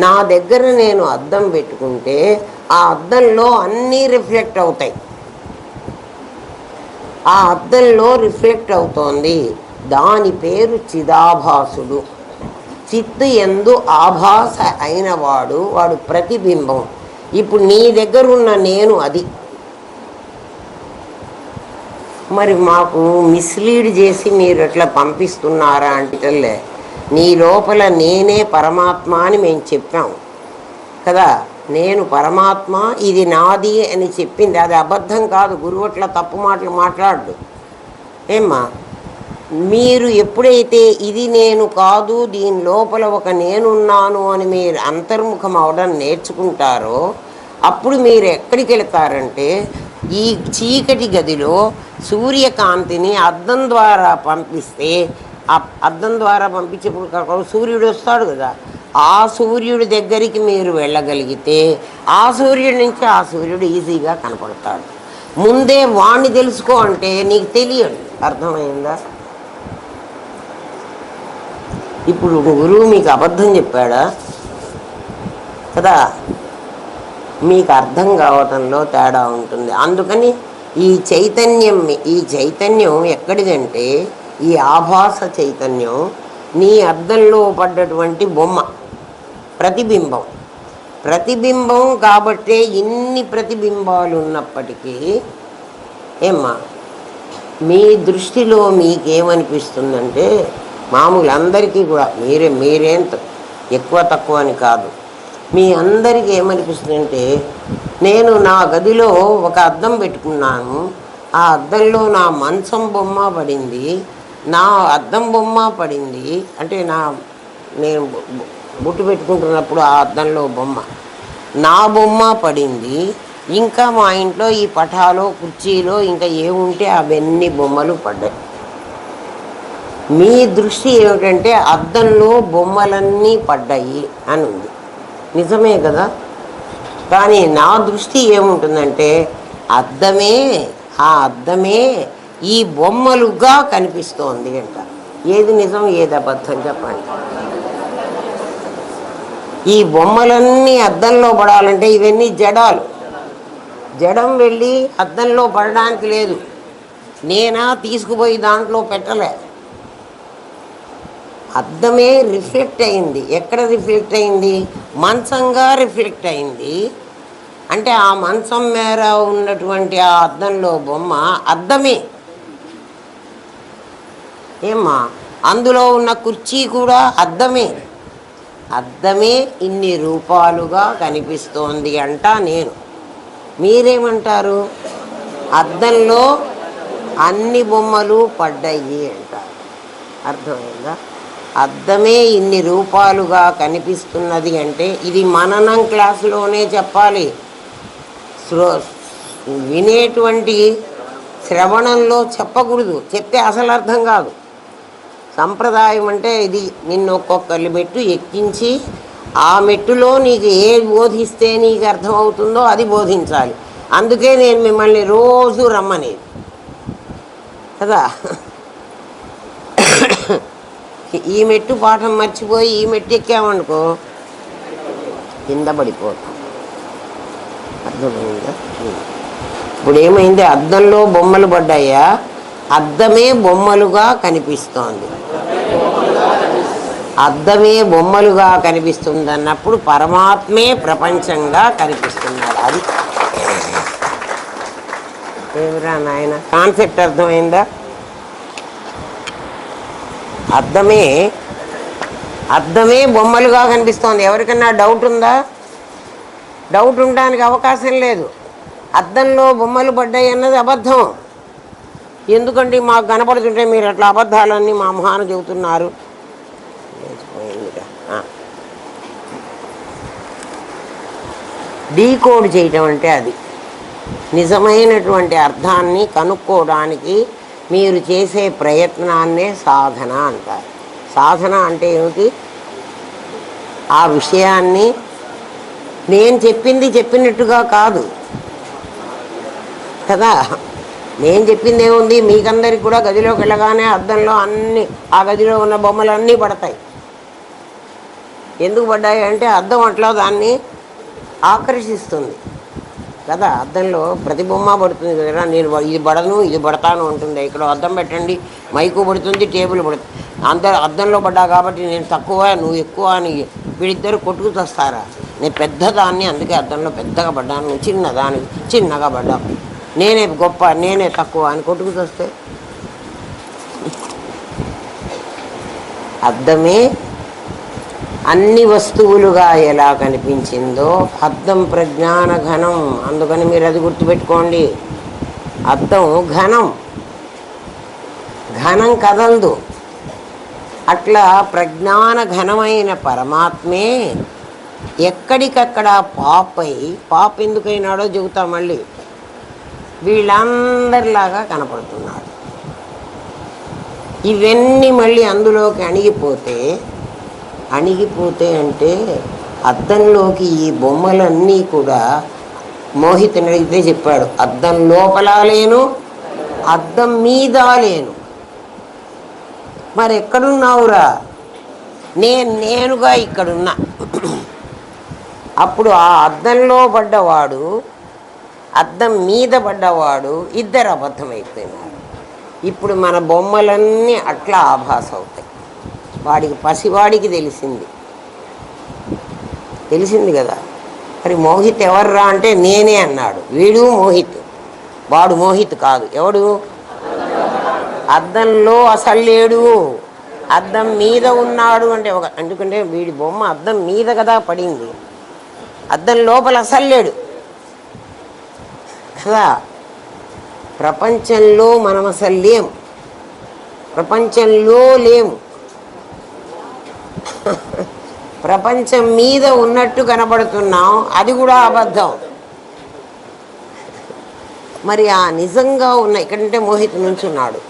నా దగ్గర నేను అద్దం పెట్టుకుంటే ఆ అద్దంలో అన్నీ రిఫ్లెక్ట్ అవుతాయి. ఆ అద్దంలో రిఫ్లెక్ట్ అవుతోంది. దాని పేరు చిదాభాసుడు. చిత్తు యందు ఆభాస అయినవాడు వాడు ప్రతిబింబం. ఇప్పుడు నీ దగ్గర ఉన్న నేను అది. మరి మాకు మిస్లీడ్ చేసి మీరు ఎట్లా పంపిస్తున్నారా అంటే నీ లోపల నేనే పరమాత్మ అని మేము చెప్పాం కదా. నేను పరమాత్మ, ఇది నాది అని చెప్పింది అది అబద్ధం కాదు. గురువు అట్లా తప్పు మాటలు మాట్లాడు. ఏమ్మా మీరు ఎప్పుడైతే ఇది నేను కాదు, దీని లోపల ఒక నేనున్నాను అని మీరు అంతర్ముఖం అవడం నేర్చుకుంటారో అప్పుడు మీరు ఎక్కడికి వెళతారంటే ఈ చీకటి గదిలో సూర్యకాంతిని అద్దం ద్వారా పంపిస్తే ఆ అద్దం ద్వారా పంపించేప్పుడు సూర్యుడు వస్తాడు కదా, ఆ సూర్యుడి దగ్గరికి మీరు వెళ్ళగలిగితే ఆ సూర్యుడి నుంచి ఆ సూర్యుడు ఈజీగా కనపడతాడు. ముందే వాణ్ణి తెలుసుకో అంటే నీకు తెలియదు. అర్థమైందా? ఇప్పుడు గురువు మీకు అబద్ధం చెప్పాడా కదా, మీకు అర్థం కావటంలో తేడా ఉంటుంది. అందుకని ఈ చైతన్యం ఎక్కడిదంటే ఈ ఆభాస చైతన్యం నీ అద్దంలో పడ్డటువంటి బొమ్మ, ప్రతిబింబం కాబట్టే ఇన్ని ప్రతిబింబాలు ఉన్నప్పటికీ ఏమ్మా మీ దృష్టిలో మీకేమనిపిస్తుందంటే మామూలు అందరికీ కూడా మీరేం ఎక్కువ తక్కువ అని కాదు, మీ అందరికీ ఏమనిపిస్తుందంటే నేను నా గదిలో ఒక అద్దం పెట్టుకున్నాను, ఆ అద్దంలో నా మంచం బొమ్మ పడింది, నా అద్దం బొమ్మ పడింది. అంటే నేను బొట్టు పెట్టుకుంటున్నప్పుడు ఆ అద్దంలో బొమ్మ, నా బొమ్మ పడింది. ఇంకా మా ఇంట్లో ఈ పటాలో కుర్చీలో ఇంకా ఏముంటే అవన్నీ బొమ్మలు పడ్డాయి. మీ దృష్టి ఏమిటంటే అద్దంలో బొమ్మలన్నీ పడ్డాయి అని ఉంది. నిజమే కదా. కానీ నా దృష్టి ఏముంటుందంటే ఆ అద్దమే ఈ బొమ్మలుగా కనిపిస్తోంది అంట. ఏది నిజం ఏది అబద్ధం చెప్పండి. ఈ బొమ్మలన్నీ అద్దంలో పడాలంటే ఇవన్నీ జడాలు. జడం వెళ్ళి అద్దంలో పడడానికి లేదు. నేనా తీసుకుపోయి దాంట్లో పెట్టలే. అద్దమే రిఫ్లెక్ట్ అయింది. ఎక్కడ రిఫ్లెక్ట్ అయింది? మంచంగా రిఫ్లెక్ట్ అయింది. అంటే ఆ మంచం మేర ఉన్నటువంటి ఆ అద్దంలో బొమ్మ అద్దమే. ఏమ్మా, అందులో ఉన్న కుర్చీ కూడా అద్దమే. అద్దమే ఇన్ని రూపాలుగా కనిపిస్తోంది అంట నేను. మీరేమంటారు? అద్దంలో అన్ని బొమ్మలు పడ్డాయి అంటారు. అర్థమైందా? అద్దమే ఇన్ని రూపాలుగా కనిపిస్తున్నది అంటే ఇది మననం క్లాసులోనే చెప్పాలి. వినేటువంటి శ్రవణంలో చెప్పకూడదు. చెప్తే అసలు అర్థం కాదు. సంప్రదాయం అంటే ఇది, నిన్ను ఒక్కొక్క మెట్టు ఎక్కించి ఆ మెట్టులో నీకు ఏది బోధిస్తే నీకు అర్థమవుతుందో అది బోధించాలి. అందుకే నేను మిమ్మల్ని రోజు రమ్మనేది కదా. ఈ మెట్టు పాఠం మర్చిపోయి ఈ మెట్టు ఎక్కామనుకో కింద పడిపోతాం. అర్థమైందా? ఇప్పుడు ఏమైంది? అద్దంలో బొమ్మలు పడ్డాయా? అద్దమే బొమ్మలుగా కనిపిస్తోంది. అద్దమే బొమ్మలుగా కనిపిస్తుంది అన్నప్పుడు పరమాత్మే ప్రపంచంగా కనిపిస్తున్నాడు. అది ఏమిరా నాయన, కాన్సెప్ట్ అర్థమైందా? అద్దమే బొమ్మలుగా కనిపిస్తోంది. ఎవరికన్నా డౌట్ ఉందా? డౌట్ ఉండడానికి అవకాశం లేదు. అద్దంలో బొమ్మలు పడ్డాయి అన్నది అబద్ధం. ఎందుకంటే మాకు కనపడుతుంటే మీరు అట్లా అబద్ధాలన్నీ మా మొహాన చెబుతున్నారు. డీకోడ్ చేయటం అంటే అది. నిజమైనటువంటి అర్థాన్ని కనుక్కోవడానికి మీరు చేసే ప్రయత్నాన్నే సాధన అంటారు. సాధన అంటే ఏమిటి? ఆ విషయాన్ని నేను చెప్పింది చెప్పినట్టుగా కాదు కదా. నేను చెప్పింది ఏముంది? మీకందరికి కూడా గదిలోకి వెళ్ళగానే అద్దంలో అన్నీ, ఆ గదిలో ఉన్న బొమ్మలు అన్నీ పడతాయి. ఎందుకు పడ్డాయి అంటే అద్దం అట్లా దాన్ని ఆకర్షిస్తుంది కదా. అద్దంలో ప్రతి బొమ్మ పడుతుంది కదా. నేను ఇది పడను ఇది పడతాను ఉంటుంది. ఇక్కడ అద్దం పెట్టండి, మైకు పడుతుంది, టేబుల్ పడుతుంది. అద్దంలో పడ్డా కాబట్టి నేను తక్కువ నువ్వు ఎక్కువ అని వీళ్ళిద్దరు కొట్టుకు తెస్తారా? నేను పెద్దదాన్ని, అందుకే అద్దంలో పెద్దగా పడ్డాను, నువ్వు చిన్నదాన్ని చిన్నగా పడ్డావు, నేనే గొప్ప నేనే తక్కువ అని కొట్టుకు తెస్తే అద్దమే అన్ని వస్తువులుగా ఎలా కనిపించిందో అద్దం ప్రజ్ఞాన ఘనం. అందుకని మీరు అది గుర్తుపెట్టుకోండి. అద్దం ఘనం, ఘనం కదలదు. అట్లా ప్రజ్ఞాన ఘనమైన పరమాత్మే ఎక్కడికక్కడ పాప ఎందుకైనాడో చెబుతా మళ్ళీ. వీళ్ళందరిలాగా కనపడుతున్నాడు. ఇవన్నీ మళ్ళీ అందులోకి అణిగిపోతే అంటే అద్దంలోకి ఈ బొమ్మలన్నీ కూడా మోహితుని అడిగితే చెప్పాడు, అద్దం లోపల లేను, అద్దం మీద లేను. మరి ఎక్కడున్నావురా? నేనుగా ఇక్కడున్నా. అప్పుడు ఆ అద్దంలో పడ్డవాడు, అద్దం మీద పడ్డవాడు ఇద్దరు అబద్ధమైపోయినారు. ఇప్పుడు మన బొమ్మలన్నీ అట్లా ఆభాస అవుతాయి. పసివాడికి తెలిసింది కదా. మరి మోహిత్ ఎవర్రా అంటే నేనే అన్నాడు. వీడు మోహిత్, వాడు మోహిత్ కాదు. ఎవడు? అద్దంలో అసలు లేడు, అద్దం మీద ఉన్నాడు. అంటే ఎందుకంటే వీడి బొమ్మ అద్దం మీద కదా పడింది, అద్దం లోపల అసలు లేడు కదా. ప్రపంచంలో మనం అసలు లేము, ప్రపంచంలో లేము. ప్రపంచం మీద ఉన్నట్టు కనబడుతున్నాం, అది కూడా అబద్ధం. మరి ఆ నిజంగా ఉన్న, ఇక్కడంటే మోహిత్ నుంచున్నాడు,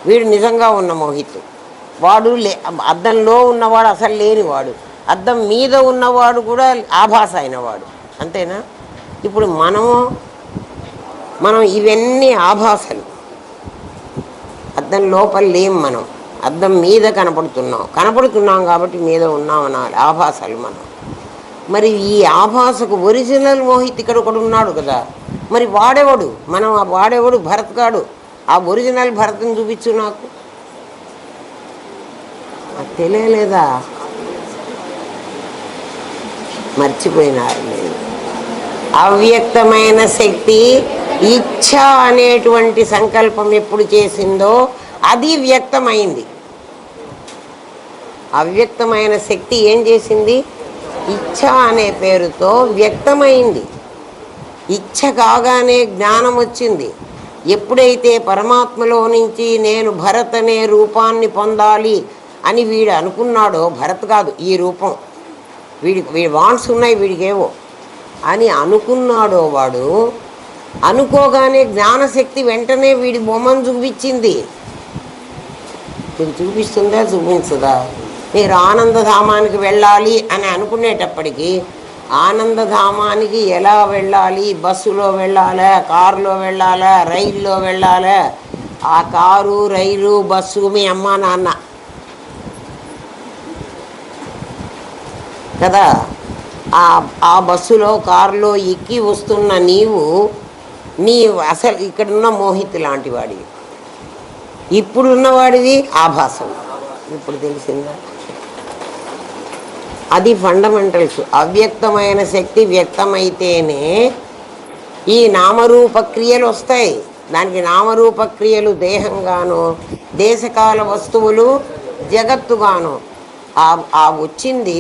వీడు నిజంగా ఉన్న మోహిత్. వాడు అద్దంలో ఉన్నవాడు అసలు లేనివాడు, అద్దం మీద ఉన్నవాడు కూడా ఆభాస అయినవాడు. అంతేనా? ఇప్పుడు మనం ఇవన్నీ ఆభాసలు. అద్దం లోపల లేం, మనం అద్దం మీద కనపడుతున్నాం కాబట్టి మీద ఉన్నామనాలి. ఆభాసలు మనం. మరి ఈ ఆభాసకు ఒరిజినల్ మోహిత్ ఇక్కడ ఒకడు ఉన్నాడు కదా. మరి వాడేవాడు? వాడేవాడు భరత్ కాడు. ఆ ఒరిజినల్ భరత్ని చూపించు నాకు. అది తెలియలేదా? మర్చిపోయినారు. అవ్యక్తమైన శక్తి ఇచ్ఛ అనేటువంటి సంకల్పం ఎప్పుడు చేసిందో అది వ్యక్తమైంది. అవ్యక్తమైన శక్తి ఏం చేసింది? ఇచ్ఛ అనే పేరుతో వ్యక్తమైంది. ఇచ్ఛ కాగానే జ్ఞానం వచ్చింది. ఎప్పుడైతే పరమాత్మలో నుంచి నేను భరత్ అనే రూపాన్ని పొందాలి అని వీడు అనుకున్నాడో, భరత్ కాదు ఈ రూపం, వీడి వాంట్స్ ఉన్నాయి వీడికేవో అని అనుకున్నాడో, వాడు అనుకోగానే జ్ఞానశక్తి వెంటనే వీడి బొమ్మను చూపించింది. మీకు చూపిస్తుందా చూపించదా? మీరు ఆనందధామానికి వెళ్ళాలి అని అనుకునేటప్పటికీ ఆనందధామానికి ఎలా వెళ్ళాలి? బస్సులో వెళ్ళాలా, కారులో వెళ్ళాలా, రైల్లో వెళ్ళాలా? ఆ కారు, రైలు, బస్సు మీ అమ్మ నాన్న కదా. ఆ బస్సులో, కారులో ఎక్కి వస్తున్న నీవు అసలు ఇక్కడున్న మోహిత్ లాంటి వాడివి, ఇప్పుడున్నవాడివి ఆభాసం. ఇప్పుడు తెలిసిందా? అది ఫండమెంటల్స్. అవ్యక్తమైన శక్తి వ్యక్తమైతేనే ఈ నామరూపక్రియలు వస్తాయి. దానికి నామరూపక్రియలు దేహంగాను, దేశకాల వస్తువులు జగత్తుగాను. ఆ వచ్చింది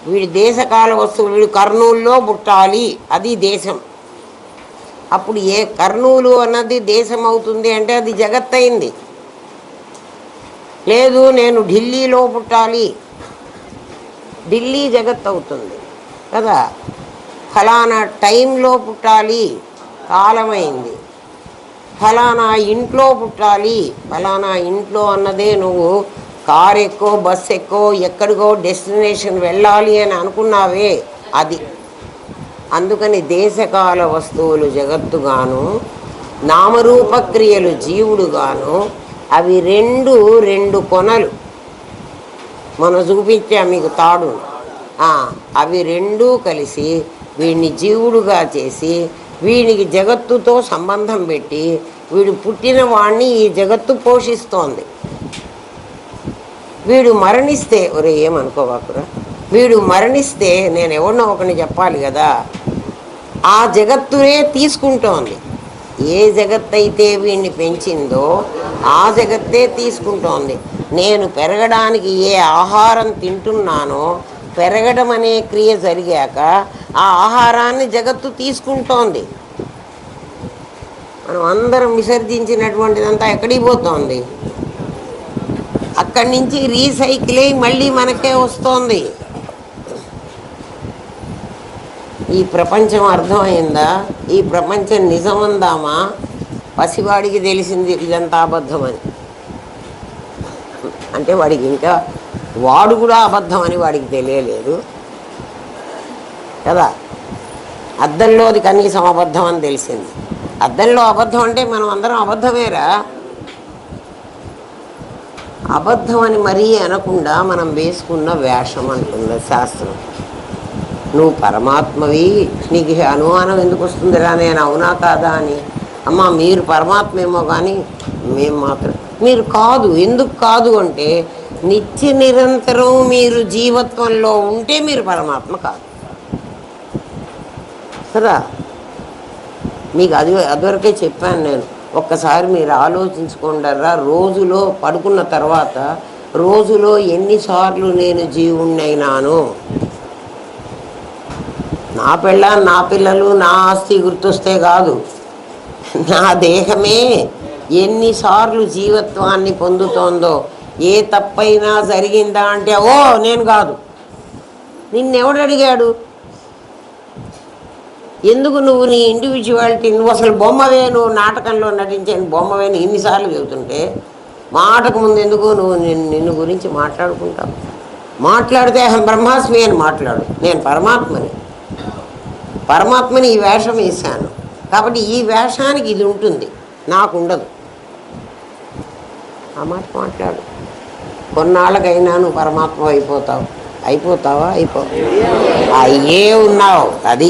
వీడి దేశకాల వస్తువులు. వీడు కర్నూలులో పుట్టాలి, అది దేశం. అప్పుడు ఏ కర్నూలు అన్నది దేశం అవుతుంది అంటే అది జగత్ అయింది. లేదు నేను ఢిల్లీలో పుట్టాలి, ఢిల్లీ జగత్ అవుతుంది కదా. ఫలానా టైంలో పుట్టాలి, కాలమైంది. ఫలానా ఇంట్లో పుట్టాలి, ఫలానా ఇంట్లో అన్నదే నువ్వు కారు ఎక్కో, బస్ ఎక్కో, ఎక్కడికో డెస్టినేషన్ వెళ్ళాలి అని అనుకున్నావే అది. అందుకని దేశకాల వస్తువులు జగత్తుగాను, నామరూపక్రియలు జీవుడుగాను. అవి రెండు కొనలు. మనం చూపించా మీకు తాడు. అవి రెండూ కలిసి వీడిని జీవుడుగా చేసి వీడికి జగత్తుతో సంబంధం పెట్టి వీడు పుట్టిన వాడిని ఈ జగత్తు పోషిస్తోంది. వీడు మరణిస్తే, ఒరే ఏమనుకోవాకురా, వీడు మరణిస్తే నేను ఎవరినో ఒకరిని చెప్పాలి కదా. ఆ జగత్తునే తీసుకుంటోంది. ఏ జగత్ అయితే వీడిని పెంచిందో ఆ జగత్తే తీసుకుంటోంది. నేను పెరగడానికి ఏ ఆహారం తింటున్నానో, పెరగడం అనే క్రియ జరిగాక ఆ ఆహారాన్ని జగత్తు తీసుకుంటోంది. మనం అందరం విసర్జించినటువంటిదంతా ఎక్కడికి పోతోంది? అక్కడి నుంచి రీసైకిల్ అయ్యి మళ్ళీ మనకే వస్తోంది. ఈ ప్రపంచం అర్థమైందా? ఈ ప్రపంచం నిజమందామా? పసివాడికి తెలిసింది ఇదంతా అబద్ధమని. అంటే వాడికి ఇంకా వాడు కూడా అబద్ధం అని వాడికి తెలియలేదు కదా. అద్దంలో అది కనీసం అబద్ధం అని తెలిసింది. అద్దంలో అబద్ధం అంటే మనం అందరం అబద్ధమేరా. అబద్ధం అని మరీ అనకుండా మనం వేసుకున్న వేషం అంటుంది శాస్త్రం. నువ్వు పరమాత్మవి, నీకు అనుమానం ఎందుకు వస్తుందిరా నేను అవునా కాదా అని. అమ్మ మీరు పరమాత్మ ఏమో కానీ మేము మాత్రం మీరు కాదు. ఎందుకు కాదు అంటే నిత్య నిరంతరం మీరు జీవత్వంలో ఉంటే మీరు పరమాత్మ కాదు కదా. మీకు అదివరకే చెప్పాను నేను. ఒక్కసారి మీరు ఆలోచించుకుంటారా, రోజులో పడుకున్న తర్వాత రోజులో ఎన్నిసార్లు నేను జీవుణ్ణైనాను. నా పెళ్ళాం, నా పిల్లలు, నా ఆస్తి గుర్తొస్తే కాదు, నా దేహమే ఎన్నిసార్లు జీవత్వాన్ని పొందుతోందో. ఏ తప్పైనా జరిగిందా అంటే ఓ నేను కాదు. నిన్నెవడు అడిగాడు? ఎందుకు నువ్వు నీ ఇండివిజువాలిటీ, నువ్వు అసలు బొమ్మవే, నువ్వు నాటకంలో నటించాను బొమ్మవే ఇన్నిసార్లు చెబుతుంటే మాటకు ముందు ఎందుకు నువ్వు నిన్ను గురించి మాట్లాడుకుంటావు? మాట్లాడితే అహం బ్రహ్మాస్మి అని మాట్లాడు. నేను పరమాత్మని ఈ వేషం వేశాను కాబట్టి ఈ వేషానికి ఇది ఉంటుంది, నాకు ఉండదు. ఆ మాట మాట్లాడు. కొన్నాళ్ళకైనా నువ్వు పరమాత్మ అయిపోతావా? అయ్యే ఉన్నావు అది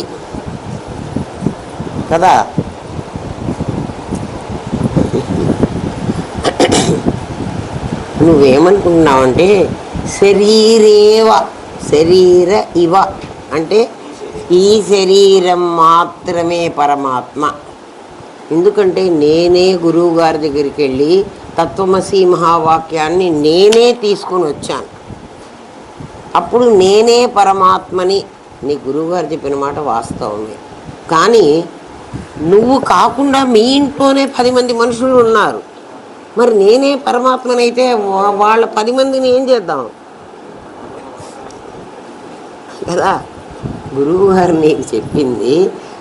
కదా. నువ్వేమనుకుంటున్నావంటే శరీర ఇవ అంటే ఈ శరీరం మాత్రమే పరమాత్మ. ఎందుకంటే నేనే గురువు గారి దగ్గరికి వెళ్ళి తత్వమసి మహావాక్యాన్ని నేనే తీసుకొని వచ్చాను. అప్పుడు నేనే పరమాత్మని నీ గురువుగారు చెప్పిన మాట వాస్తవమే. కానీ నువ్వు కాకుండా మీ ఇంట్లోనే 10 మంది మనుషులు ఉన్నారు. మరి నేనే పరమాత్మనైతే వాళ్ళ 10 మందిని ఏం చేద్దాం కదా. గురువుగారు నీకు చెప్పింది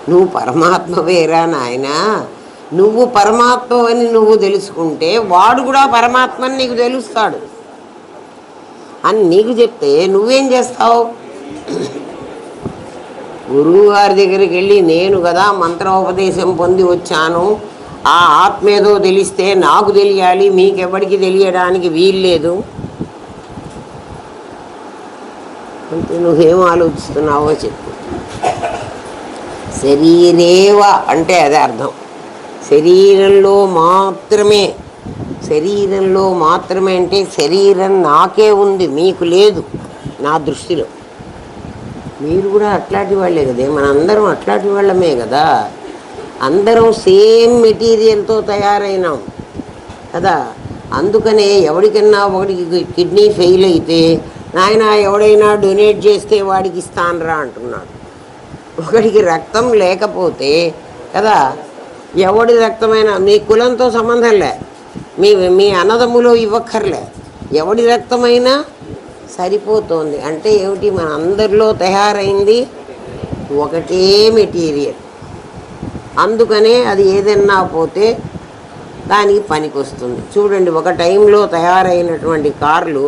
నువ్వు పరమాత్మవేరా నాయనా, నువ్వు పరమాత్మ అని నువ్వు తెలుసుకుంటే వాడు కూడా పరమాత్మని నీకు తెలుస్తాడు అని నీకు చెప్తే నువ్వేం చేస్తావు? గురువు గారి దగ్గరికి వెళ్ళి నేను కదా మంత్రోపదేశం పొంది వచ్చాను, ఆ ఆత్మ ఏదో తెలిస్తే నాకు తెలియాలి, మీకెవరికి తెలియడానికి వీల్లేదు అంటే నువ్వేం ఆలోచిస్తున్నావో చెప్పు. శరీరేవ అంటే అదే అర్థం. శరీరంలో మాత్రమే, శరీరంలో మాత్రమే అంటే శరీరం నాకే ఉంది, మీకు లేదు నా దృష్టిలో. మీరు కూడా అట్లాంటి వాళ్ళే కదే, మనందరం అట్లాంటి వాళ్ళమే కదా. అందరం సేమ్ మెటీరియల్తో తయారైనాం కదా. అందుకనే ఎవరికన్నా ఒకటికి కిడ్నీ ఫెయిల్ అయితే నాయన ఎవడైనా డొనేట్ చేస్తే వాడికి ఇస్తానరా అంటున్నాడు. ఒకడికి రక్తం లేకపోతే కదా, ఎవడి రక్తమైనా మీ కులంతో సంబంధం లే, మీ అన్నదమ్ములో ఇవ్వక్కర్లే, ఎవడి రక్తమైనా సరిపోతుంది. అంటే ఏమిటి, మన అందరిలో తయారైంది ఒకటే మెటీరియల్. అందుకనే అది ఏదన్నా పోతే దానికి పనికి వస్తుంది. చూడండి, ఒక టైంలో తయారైనటువంటి కార్లు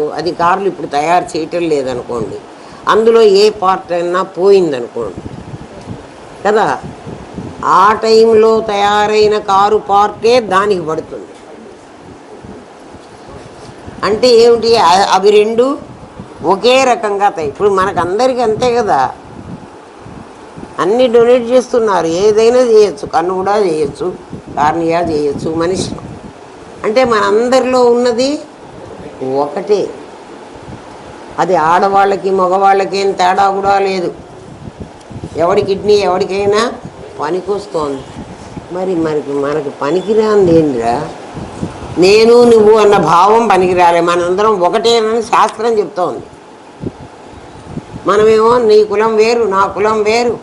ఇప్పుడు తయారు చేయటం లేదనుకోండి, అందులో ఏ పార్ట్ అయినా పోయిందనుకోండి కదా, ఆ టైంలో తయారైన కారు పార్టే దానికి పడుతుంది. అంటే ఏమిటి, అవి రెండు ఒకే రకంగా ఇప్పుడు మనకందరికీ అంతే కదా, అన్నీ డొనేట్ చేస్తున్నారు. ఏదైనా చేయొచ్చు, కన్ను కూడా చేయొచ్చు, కార్నియా చేయొచ్చు, మనిషి. అంటే మనందరిలో ఉన్నది ఒకటే. అది ఆడవాళ్ళకి మగవాళ్ళకి ఏం తేడా కూడా లేదు. ఎవడి కిడ్నీ ఎవరికైనా పనికొస్తోంది. మనకి పనికిరాంది ఏంటిరా, నేను నువ్వు అన్న భావం పనికిరాలే. మనందరం ఒకటేనని శాస్త్రం చెప్తోంది. మనమేమో నీ కులం వేరు నా కులం వేరు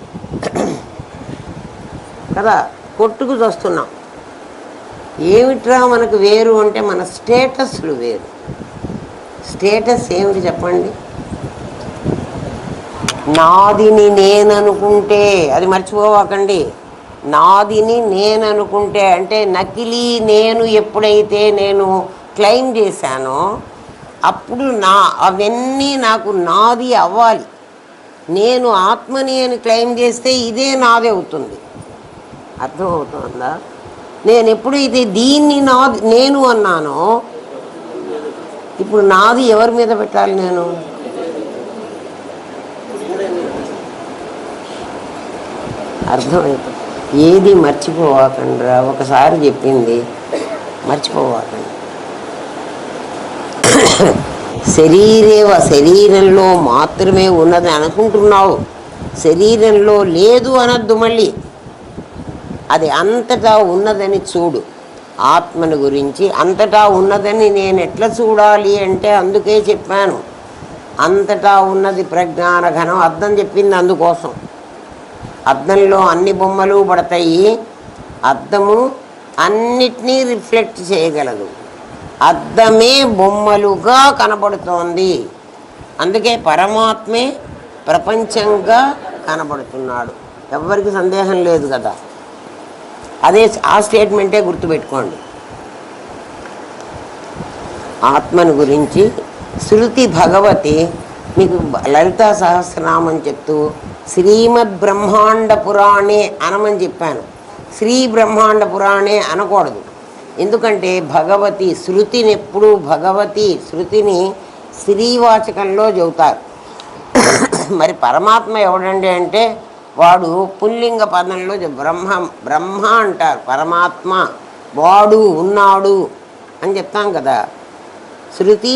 కదా, కొట్టుకు చూస్తున్నాం. ఏమిట్రా మనకు వేరు అంటే మన స్టేటస్లు వేరు. స్టేటస్ ఏమిటి చెప్పండి? నాదిని నేననుకుంటే, అది మర్చిపోవాకండి, నాదిని నేననుకుంటే అంటే నకిలీ నేను ఎప్పుడైతే నేను క్లెయిమ్ చేశానో అప్పుడు అవన్నీ నాకు నాది అవ్వాలి. నేను ఆత్మని అని క్లెయిమ్ చేస్తే ఇదే నాది అవుతుంది. అర్థమవుతుందా? నేను ఎప్పుడైతే దీన్ని నేను అన్నానో ఇప్పుడు నాది ఎవరి మీద పెట్టాలి? నేను అర్థమవుతుంది. ఏది మర్చిపోవాకండ్రా, ఒకసారి చెప్పింది మర్చిపోవాకండి. శరీరంలో మాత్రమే ఉన్నది అనుకుంటున్నావు, శరీరంలో లేదు అనద్దు. మళ్ళీ అది అంతటా ఉన్నదని చూడు. ఆత్మను గురించి అంతటా ఉన్నదని నేను ఎట్లా చూడాలి అంటే అందుకే చెప్పాను, అంతటా ఉన్నది ప్రజ్ఞాన ఘనం. అద్దం చెప్పింది అందుకోసం. అద్దంలో అన్ని బొమ్మలు పడతాయి. అద్దము అన్నిటినీ రిఫ్లెక్ట్ చేయగలదు. అద్దమే బొమ్మలుగా కనబడుతోంది. అందుకే పరమాత్మే ప్రపంచంగా కనబడుతున్నాడు. ఎవ్వరికి సందేహం లేదు కదా. అదే ఆ స్టేట్మెంటే గుర్తుపెట్టుకోండి. ఆత్మను గురించి శృతి భగవతి మీకు లలితా సహస్రనామం చెప్తూ శ్రీమద్ బ్రహ్మాండ పురాణే అనమని చెప్పాను. శ్రీ బ్రహ్మాండ పురాణే అనకూడదు. ఎందుకంటే భగవతి శృతిని ఎప్పుడూ శృతిని శ్రీవాచకంలో చెబుతారు. మరి పరమాత్మ ఎవడండి అంటే వాడు పుల్లింగ పదంలో బ్రహ్మ అంటారు. పరమాత్మ వాడు ఉన్నాడు అని చెప్తాం కదా. శృతి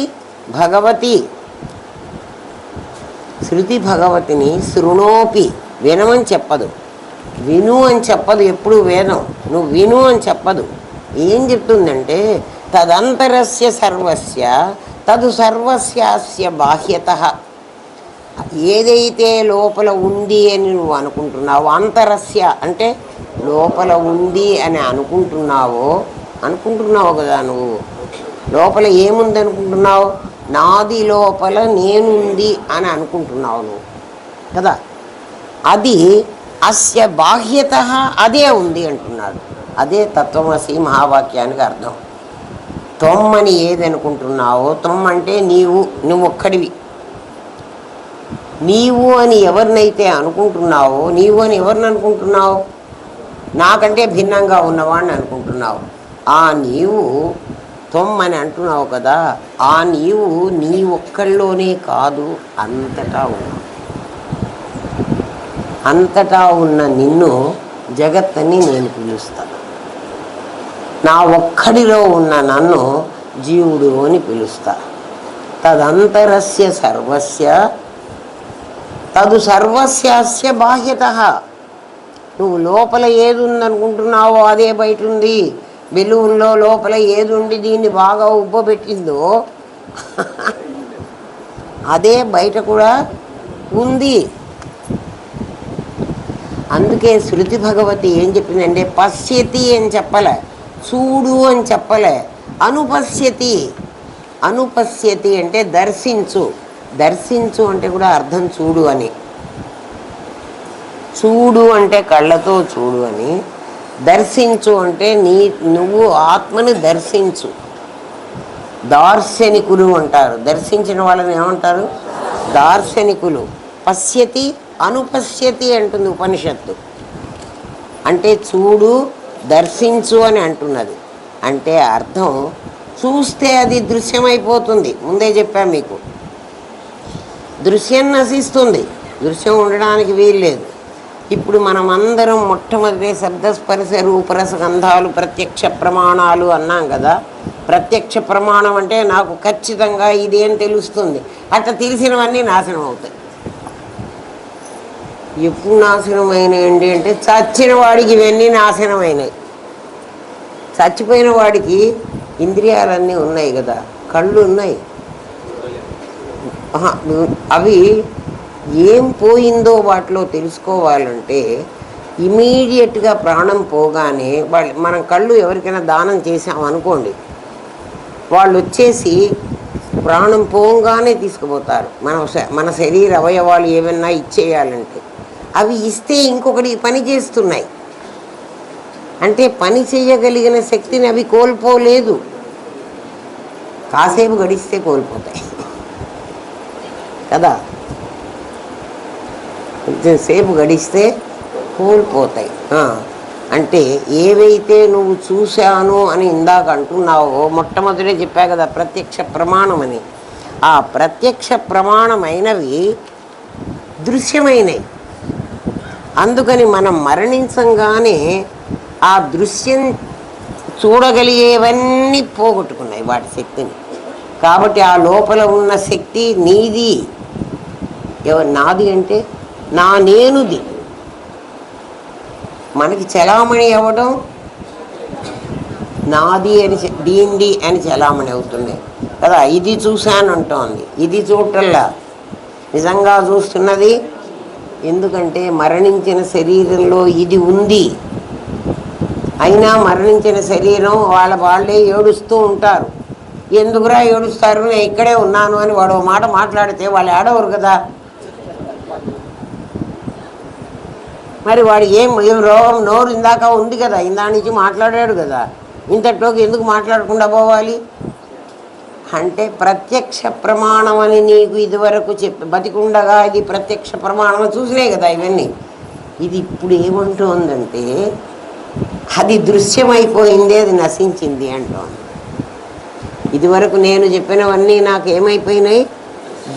భగవతిని శృణోపి వినమని చెప్పదు, విను అని చెప్పదు. ఎప్పుడు వేదం నువ్వు విను అని చెప్పదు. ఏం చెప్తుందంటే తదంతరస్య సర్వస్య తదు సర్వస్యాస్య బాహ్యత. ఏదైతే లోపల ఉంది అని నువ్వు అనుకుంటున్నావో, అంతరస్య అంటే లోపల ఉంది అని అనుకుంటున్నావు కదా నువ్వు. లోపల ఏముంది అనుకుంటున్నావు? నాది లోపల నేనుంది అని అనుకుంటున్నావు నువ్వు కదా. అది అస్య బాహ్యత అదే ఉంది అంటున్నాడు. అదే తత్వమసి మహావాక్యానికి అర్థం. త్వమ్మని ఏది అనుకుంటున్నావో, త్వమ్ అంటే నువ్వు ఒక్కడివి. నీవు అని ఎవరినైతే అనుకుంటున్నావో, నీవు అని ఎవరిని అనుకుంటున్నావు? నాకంటే భిన్నంగా ఉన్నవాడిని అనుకుంటున్నావు. ఆ నీవు త్వమ్ అని అంటున్నావు కదా, ఆ నీవు నీ ఒక్కళ్ళలోనే కాదు, అంతటా ఉన్నావు. అంతటా ఉన్న నిన్ను జగత్తని నేను పిలుస్తాను. నా ఒక్కడిలో ఉన్న నన్ను జీవుడు అని పిలుస్తా. తదంతరస్య సర్వస్య తదు సర్వస్యాస్య బాహ్యత. నువ్వు లోపల ఏది ఉందనుకుంటున్నావో అదే బయట ఉంది. బెలూన్లో లోపల ఏది ఉండి దీన్ని బాగా ఉబ్బబెట్టిందో అదే బయట కూడా ఉంది. అందుకే శృతి భగవతి ఏం చెప్పిందంటే పశ్యతి అని చెప్పలే, చూడు అని చెప్పలే, అనుపశ్యతి. అనుపశ్యతి అంటే దర్శించు. దర్శించు అంటే కూడా అర్థం చూడు అని. చూడు అంటే కళ్ళతో చూడు అని, దర్శించు అంటే నువ్వు ఆత్మని దర్శించు. దార్శనికులు అంటారు, దర్శించిన వాళ్ళని ఏమంటారు? దార్శనికులు. పశ్యతి అనుపశ్యతి అంటుంది ఉపనిషత్తు. అంటే చూడు దర్శించు అని అంటున్నది. అంటే అర్థం చూస్తే అది దృశ్యమైపోతుంది. ముందే చెప్పాను మీకు, దృశ్యం నశిస్తుంది, దృశ్యం ఉండడానికి వీల్లేదు. ఇప్పుడు మనం అందరం మొట్టమొదటి శబ్దస్పర్శ రూపరస గంధాలు ప్రత్యక్ష ప్రమాణాలు అన్నాం కదా. ప్రత్యక్ష ప్రమాణం అంటే నాకు ఖచ్చితంగా ఇదేం తెలుస్తుంది. అట్లా తెలిసినవన్నీ నాశనం అవుతాయి. ఎప్పుడు నాశనమైనవి అంటే చచ్చిన వాడికి ఇవన్నీ నాశనమైనవి. చచ్చిపోయిన వాడికి ఇంద్రియాలన్నీ ఉన్నాయి కదా, కళ్ళు ఉన్నాయి, అవి ఏం పోయిందో వాటిలో తెలుసుకోవాలంటే ఇమీడియట్గా ప్రాణం పోగానే మనం కళ్ళు ఎవరికైనా దానం చేసామనుకోండి, వాళ్ళు వచ్చేసి ప్రాణం పోగానే తీసుకుపోతారు. మన శరీర అవయవాలు ఏమన్నా ఇచ్చేయాలంటే అవి ఇస్తే ఇంకొకటి పని చేస్తున్నాయి. అంటే పని చేయగలిగిన శక్తిని అవి కోల్పోలేదు. కాసేపు గడిస్తే కోల్పోతాయి కదా, కొంచెంసేపు గడిస్తే కోల్పోతాయి. అంటే ఏవైతే నువ్వు చూశాను అని ఇందాక అంటున్నావో, మొట్టమొదటే చెప్పా కదా ప్రత్యక్ష ప్రమాణం అని. ఆ ప్రత్యక్ష ప్రమాణమైనవి దృశ్యమైనవి. అందుకని మనం మరణించంగానే ఆ దృశ్యం చూడగలిగేవన్నీ పోగొట్టుకున్నాయి వాటి శక్తిని. కాబట్టి ఆ లోపల ఉన్న శక్తి నీది. నాది అంటే నా నేనుది. మనకి చలామణి అవ్వడం నాది అని దీంది అని చలామణి అవుతుంది కదా. ఇది చూశానంటోంది, ఇది చూడటల్లా నిజంగా చూస్తున్నది. ఎందుకంటే మరణించిన శరీరంలో ఇది ఉంది. అయినా మరణించిన శరీరం వాళ్ళే ఏడుస్తూ ఉంటారు. ఎందుకురా ఏడుస్తారు, నేను ఇక్కడే ఉన్నాను అని వాడు మాట మాట్లాడితే వాళ్ళు ఏడవరు కదా. మరి వాడికి ఏం రోగం? నోరు ఇందాక ఉంది కదా, ఇందా నుంచి మాట్లాడాడు కదా, ఇంతట్లోకి ఎందుకు మాట్లాడకుండా పోవాలి? అంటే ప్రత్యక్ష ప్రమాణం అని నీకు ఇదివరకు చెప్పి బతికుండగా ఇది ప్రత్యక్ష ప్రమాణం చూసినే కదా ఇవన్నీ. ఇది ఇప్పుడు ఏమంటోందంటే అది దృశ్యమైపోయింది, అది నశించింది అంటోంది. ఇదివరకు నేను చెప్పినవన్నీ నాకు ఏమైపోయినాయి?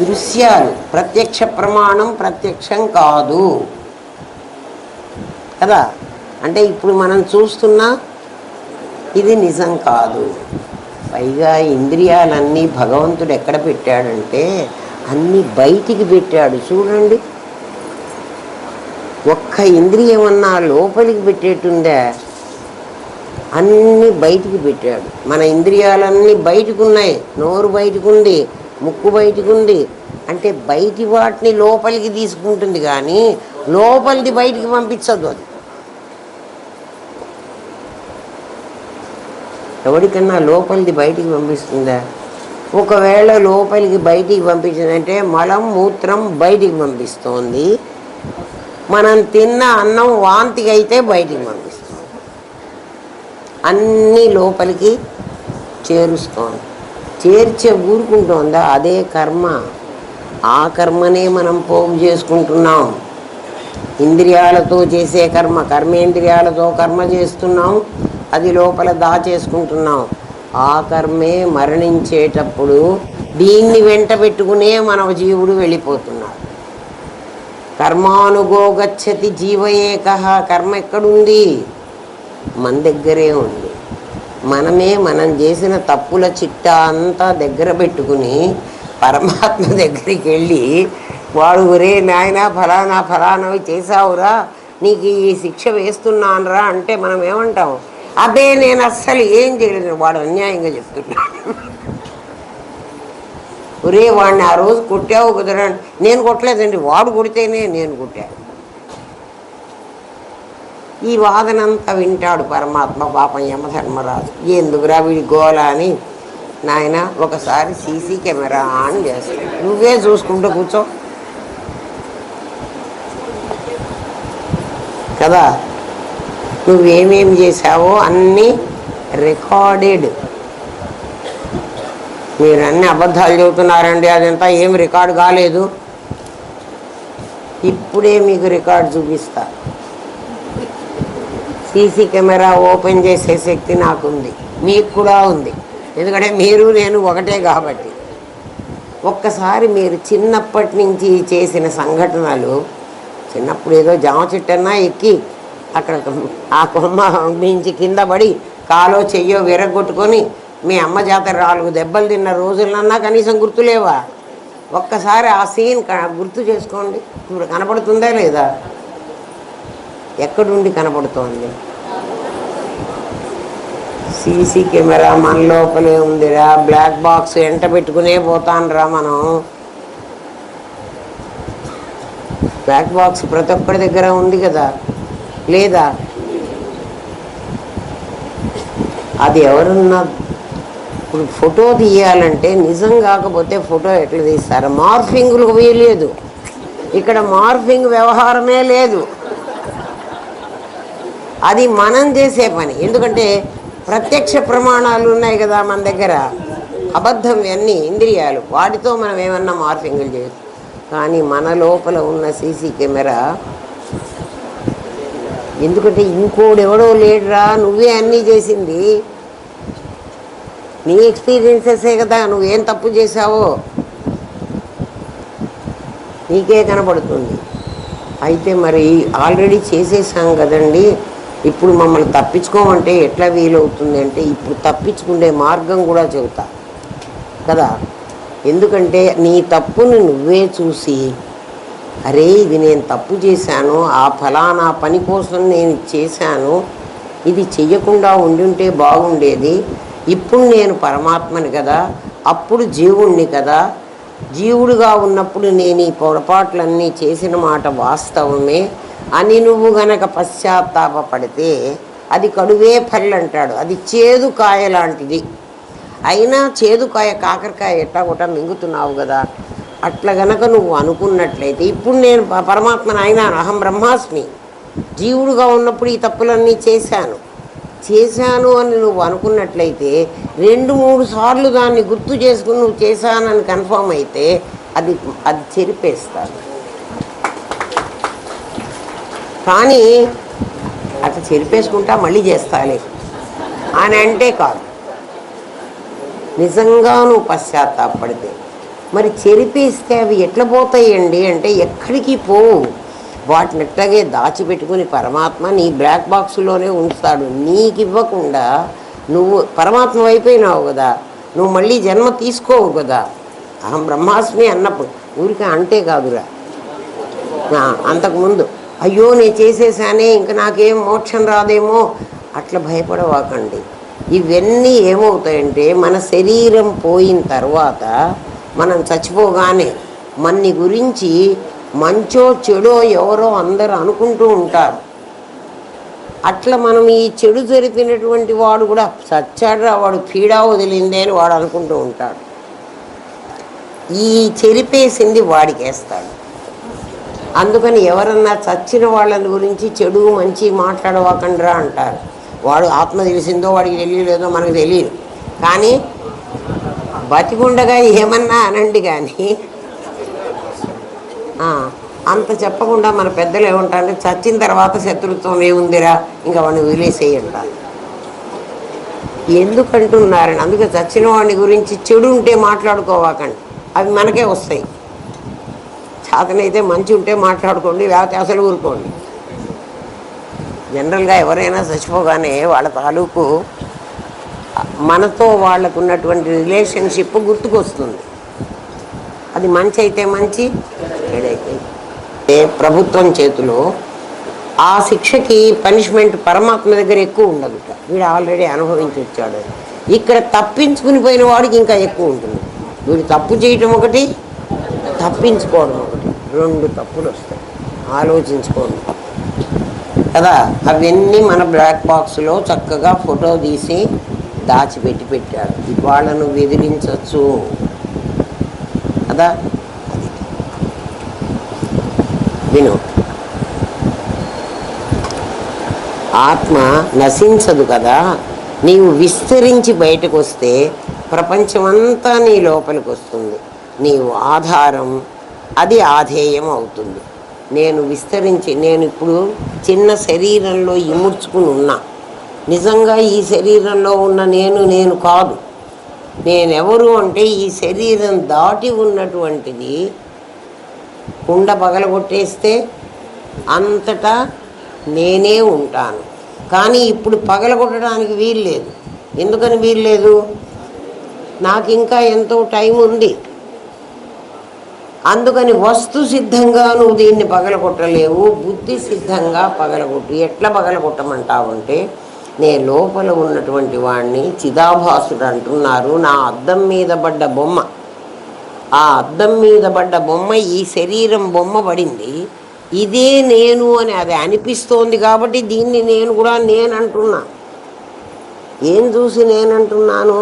దృశ్యాలు. ప్రత్యక్ష ప్రమాణం ప్రత్యక్షం కాదు కదా. అంటే ఇప్పుడు మనం చూస్తున్నా ఇది నిజం కాదు. పైగా ఇంద్రియాలన్నీ భగవంతుడు ఎక్కడ పెట్టాడంటే అన్నీ బయటికి పెట్టాడు. చూడండి, ఒక్క ఇంద్రియం అన్నా లోపలికి పెట్టేటుందే, అన్నీ బయటికి పెట్టాడు. మన ఇంద్రియాలన్నీ బయటకు ఉన్నాయి. నోరు బయటకు ఉంది, ముక్కు బయటకు ఉంది. అంటే బయటి వాటిని లోపలికి తీసుకుంటుంది, కానీ లోపలిది బయటికి పంపించదు. అది ఎవరికన్నా లోపలిది బయటికి పంపిస్తుందా? ఒకవేళ లోపలికి బయటికి పంపించిందంటే మలం మూత్రం బయటికి పంపిస్తోంది. మనం తిన్న అన్నం వాంతికి అయితే బయటికి పంపిస్తుంది. అన్నీ లోపలికి చేరుస్తోంది. చేర్చే ఊరుకుంటోందా? అదే కర్మ. ఆ కర్మనే మనం పోగు చేసుకుంటున్నాం. ఇంద్రియాలతో చేసే కర్మ, కర్మేంద్రియాలతో కర్మ చేస్తున్నాం, అది లోపల దాచేసుకుంటున్నాం. ఆ కర్మే మరణించేటప్పుడు దీన్ని వెంట పెట్టుకునే మన జీవుడు వెళ్ళిపోతున్నాడు. కర్మానుగో గచ్చతి జీవ ఏకః. కర్మ ఎక్కడుంది? మన దగ్గరే ఉంది. మనమే మనం చేసిన తప్పుల చిట్టా అంతా దగ్గర పెట్టుకుని పరమాత్మ దగ్గరికి వెళ్ళి, వాడు ఒరే నాయన ఫలానా ఫలానవి చేసావురా, నీకు ఈ శిక్ష వేస్తున్నానురా అంటే మనం ఏమంటాం? అదే నేను అస్సలు ఏం చేయలేదు, వాడు అన్యాయంగా చెప్తున్నాడు. ఒరే వాడిని ఆ రోజు కొట్టావు కుదరా, నేను కొట్టలేదండి, వాడు కొడితేనే నేను కొట్టాను. ఈ వాదనంతా వింటాడు పరమాత్మ. పాపం యమధర్మరాజు, ఎందుకురా వీడి గోల అని, నాయన ఒకసారి సీసీ కెమెరా ఆన్ చేస్తాడు, నువ్వే చూసుకుంటూ కూర్చో కదా, నువ్వేమేమి చేసావో అన్నీ రికార్డెడ్. మీరు అన్ని అబద్ధాలు చెబుతున్నారండి, అదంతా ఏం రికార్డు కాలేదు. ఇప్పుడే మీకు రికార్డు చూపిస్తా. సీసీ కెమెరా ఓపెన్ చేసే శక్తి నాకుంది, మీకు కూడా ఉంది. ఎందుకంటే మీరు నేను ఒకటే కాబట్టి. ఒక్కసారి మీరు చిన్నప్పటి నుంచి చేసిన సంఘటనలు, చిన్నప్పుడు ఏదో జామ చెట్టన్నా ఎక్కి అక్కడ ఆ కొమ్మ నుంచి కింద పడి కాలో చెయ్యో విరగొట్టుకొని మీ అమ్మ జాతర 4 దెబ్బలు తిన్న రోజులన్నా కనీసం గుర్తులేవా? ఒక్కసారి ఆ సీన్ గుర్తు చేసుకోండి. ఇప్పుడు కనపడుతుందా లేదా? ఎక్కడుండి కనపడుతోంది? సీసీ కెమెరా మన లోపలే ఉందిరా. బ్లాక్ బాక్స్ ఎంట పెట్టుకునే పోతానురా మనం. బ్లాక్ బాక్స్ ప్రతి ఒక్కరి దగ్గర ఉంది కదా, లేదా? అది ఎవరున్నా ఇప్పుడు ఫోటో తీయాలంటే నిజం కాకపోతే ఫోటో ఎట్లా తీస్తారు? మార్ఫింగ్లు వేయలేదు ఇక్కడ, మార్ఫింగ్ వ్యవహారమే లేదు. అది మనం చేసే పని. ఎందుకంటే ప్రత్యక్ష ప్రమాణాలు ఉన్నాయి కదా మన దగ్గర. అబద్ధం అన్నీ ఇంద్రియాలు, వాటితో మనం ఏమన్నా మార్ఫింగ్లు చేయొచ్చు. కానీ మన లోపల ఉన్న సీసీ కెమెరా, ఎందుకంటే ఇంకోడెవడో లేడురా, నువ్వే అన్నీ చేసింది. నీ ఎక్స్పీరియన్సెసే కదా, నువ్వేం తప్పు చేసావో నీకే కనబడుతుంది. అయితే మరి ఆల్రెడీ చేసేసాం కదండి, ఇప్పుడు మమ్మల్ని తప్పించుకోమంటే ఎట్లా వీలవుతుంది అంటే, ఇప్పుడు తప్పించుకునే మార్గం కూడా చెబుతా కదా. ఎందుకంటే నీ తప్పుని నువ్వే చూసి, అరే ఇది నేను తప్పు చేశాను, ఆ ఫలానా పని కోసం నేను చేశాను, ఇది చెయ్యకుండా ఉండుంటే బాగుండేది, ఇప్పుడు నేను పరమాత్మని కదా, అప్పుడు జీవుణ్ణి కదా, జీవుడుగా ఉన్నప్పుడు నేను ఈ పొరపాట్లన్నీ చేసిన మాట వాస్తవమే అని నువ్వు గనక పశ్చాత్తాపడితే, అది కడువే పళ్ళు అంటాడు, అది చేదు కాయ లాంటిది. అయినా చేదుకాయ కాకరకాయ ఎట్టాగొట్టా మింగుతున్నావు కదా, అట్లా గనక నువ్వు అనుకున్నట్లయితే, ఇప్పుడు నేను పరమాత్మని అయినా అహం బ్రహ్మాస్మి, జీవుడుగా ఉన్నప్పుడు ఈ తప్పులన్నీ చేశాను అని నువ్వు అనుకున్నట్లయితే, 2-3 సార్లు దాన్ని గుర్తు చేసుకుని నువ్వు చేశానని కన్ఫర్మ్ అయితే అది చెరిపేస్తాడు. కానీ అట్లా చెరిపేసుకుంటా మళ్ళీ చేస్తాలే అని అంటే కాదు. నిజంగా నువ్వు పశ్చాత్తాపడితే, మరి చెరిపేస్తే అవి ఎట్లా పోతాయండి అంటే, ఎక్కడికి పోవు. వాటిని ఎట్లాగే దాచిపెట్టుకుని పరమాత్మ నీ బ్లాక్ బాక్స్లోనే ఉంచుతాడు. నీకు ఇవ్వకుండా నువ్వు పరమాత్మ అయిపోయినావు కదా, నువ్వు మళ్ళీ జన్మ తీసుకోవు కదా. అహం బ్రహ్మాస్మి అన్నప్పుడు ఊరికే అంటే కాదురా, అంతకుముందు అయ్యో నేను చేసేసానే ఇంక నాకేం మోక్షం రాదేమో అట్లా భయపడవాకండి. ఇవన్నీ ఏమవుతాయంటే మన శరీరం పోయిన తర్వాత మనం చచ్చిపోగానే మన్ని గురించి మంచో చెడో ఎవరో అందరూ అనుకుంటూ ఉంటారు. అట్లా మనం ఈ చెడు జరిపినటువంటి వాడు కూడా చచ్చాడురా వాడు పీడా వదిలిందే అని వాడు అనుకుంటూ ఉంటాడు. ఈ చెరిపేసింది వాడికేస్తాడు. అందుకని ఎవరన్నా చచ్చిన వాళ్ళని గురించి చెడు మంచి మాట్లాడవాకండ్రా అంటారు. వాడు ఆత్మ తెలిసిందో వాడికి తెలియలేదో మనకు తెలియదు, కానీ బతికుండగా ఏమన్నా అనండి. కానీ అంత చెప్పకుండా మన పెద్దలు ఏమంటారంటే చచ్చిన తర్వాత శత్రుత్వం ఏముందిరా ఇంకా వాడిని వదిలేసేయంటారు. ఎందుకంటున్నారని అందుకే చచ్చిన వాడిని గురించి చెడు ఉంటే మాట్లాడుకోవాకండి, అవి మనకే వస్తాయి. చేతనైతే మంచి ఉంటే మాట్లాడుకోండి, లేకపోతే అసలు ఊరుకోండి. జనరల్గా ఎవరైనా చచ్చిపోగానే వాళ్ళ తాలూకు మనతో వాళ్ళకు ఉన్నటువంటి రిలేషన్షిప్ గుర్తుకొస్తుంది. అది మంచి అయితే మంచి, చెడైతే ప్రభుత్వం చేతిలో ఆ శిక్షకి పనిష్మెంట్ పరమాత్మ దగ్గర ఎక్కువ ఉండదు. వీడు ఆల్రెడీ అనుభవించి వచ్చాడు. ఇక్కడ తప్పించుకుని పోయిన వాడికి ఇంకా ఎక్కువ ఉంటుంది. వీడు తప్పు చేయటం ఒకటి, తప్పించుకోవడం ఒకటి, రెండు తప్పులు వస్తాయి. ఆలోచించుకోండి కదా. అవన్నీ మన బ్లాక్ బాక్స్లో చక్కగా ఫోటో తీసి దాచిపెట్టి పెట్టాడు. వాళ్ళను బెదిరించవచ్చు కదా. అది విను. ఆత్మ నశించదు కదా. నీవు విస్తరించి బయటకు వస్తే ప్రపంచమంతా నీ లోపలికి వస్తుంది. నీవు ఆధారం, అది ఆధేయం అవుతుంది. నేను విస్తరించి, నేను ఇప్పుడు చిన్న శరీరంలో ఇముడ్చుకుని ఉన్నా. నిజంగా ఈ శరీరంలో ఉన్న నేను కాదు. నేనెవరు అంటే ఈ శరీరం దాటి ఉన్నటువంటిది. కుండ పగలగొట్టేస్తే అంతటా నేనే ఉంటాను. కానీ ఇప్పుడు పగలగొట్టడానికి వీల్లేదు. ఎందుకని వీల్లేదు? నాకు ఇంకా ఎంతో టైం ఉంది. అందుకని వస్తు సిద్ధంగా నువ్వు దీన్ని పగలగొట్టలేవు, బుద్ధి సిద్ధంగా పగలగొట్టు. ఎట్లా పగలగొట్టమంటావంటే, నేను లోపల ఉన్నటువంటి వాడిని చిదాభాసుడు అంటున్నారు. నా అద్దం మీద పడ్డ బొమ్మ, ఆ అద్దం మీద పడ్డ బొమ్మ ఈ శరీరం బొమ్మ పడింది. ఇదే నేను అని అది అనిపిస్తోంది కాబట్టి దీన్ని నేను కూడా నేనంటున్నా. ఏం చూసి నేనంటున్నాను?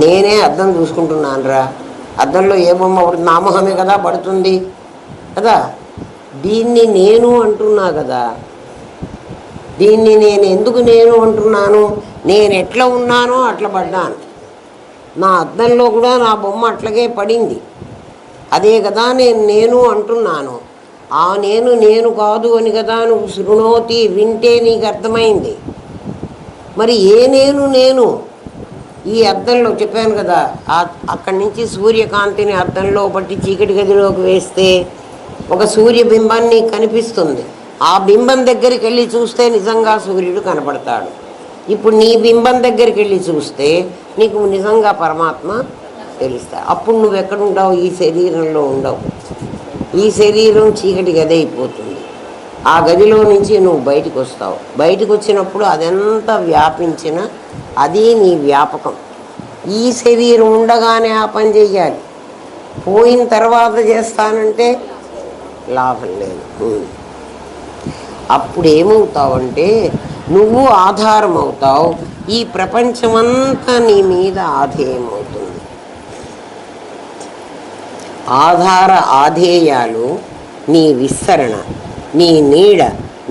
నేనే అద్దం చూసుకుంటున్నాను రా. అద్దంలో ఏ బొమ్మ పడుతుంది? నా మొహమే కదా పడుతుంది కదా. దీన్ని నేను అంటున్నా కదా. దీన్ని నేను ఎందుకు నేను అంటున్నాను? నేను ఎట్లా ఉన్నానో అట్లా పడ్డాను. నా అద్దంలో కూడా నా బొమ్మ అట్లాగే పడింది. అదే కదా నేను అంటున్నాను. ఆ నేను కాదు అని కదా నువ్వు శృణోతి, వింటే నీకు అర్థమైంది. మరి ఏ నేను ఈ అద్దంలో చెప్పాను కదా, అక్కడి నుంచి సూర్యకాంతిని అద్దంలో పట్టి చీకటి గదిలోకి వేస్తే ఒక సూర్యబింబాన్ని కనిపిస్తుంది. ఆ బింబం దగ్గరికి వెళ్ళి చూస్తే నిజంగా సూర్యుడు కనపడతాడు. ఇప్పుడు నీ బింబం దగ్గరికి వెళ్ళి చూస్తే నీకు నిజంగా పరమాత్మ తెలుస్తాడు. అప్పుడు నువ్వు ఎక్కడుంటావు? ఈ శరీరంలో ఉండవు. ఈ శరీరం చీకటి గది అయిపోతుంది. ఆ గదిలో నుంచి నువ్వు బయటకు వస్తావు. బయటకు వచ్చినప్పుడు అదెంత వ్యాపించినా అది నీ వ్యాపకం. ఈ శరీరం ఉండగానే ఆ పని చెయ్యాలి. పోయిన తర్వాత చేస్తానంటే లాభం లేదు. అప్పుడు ఏమవుతావంటే నువ్వు ఆధారం అవుతావు. ఈ ప్రపంచమంతా నీ మీద ఆధేయం అవుతుంది. ఆధార ఆధేయాలు నీ విస్తరణ, నీ నీడ,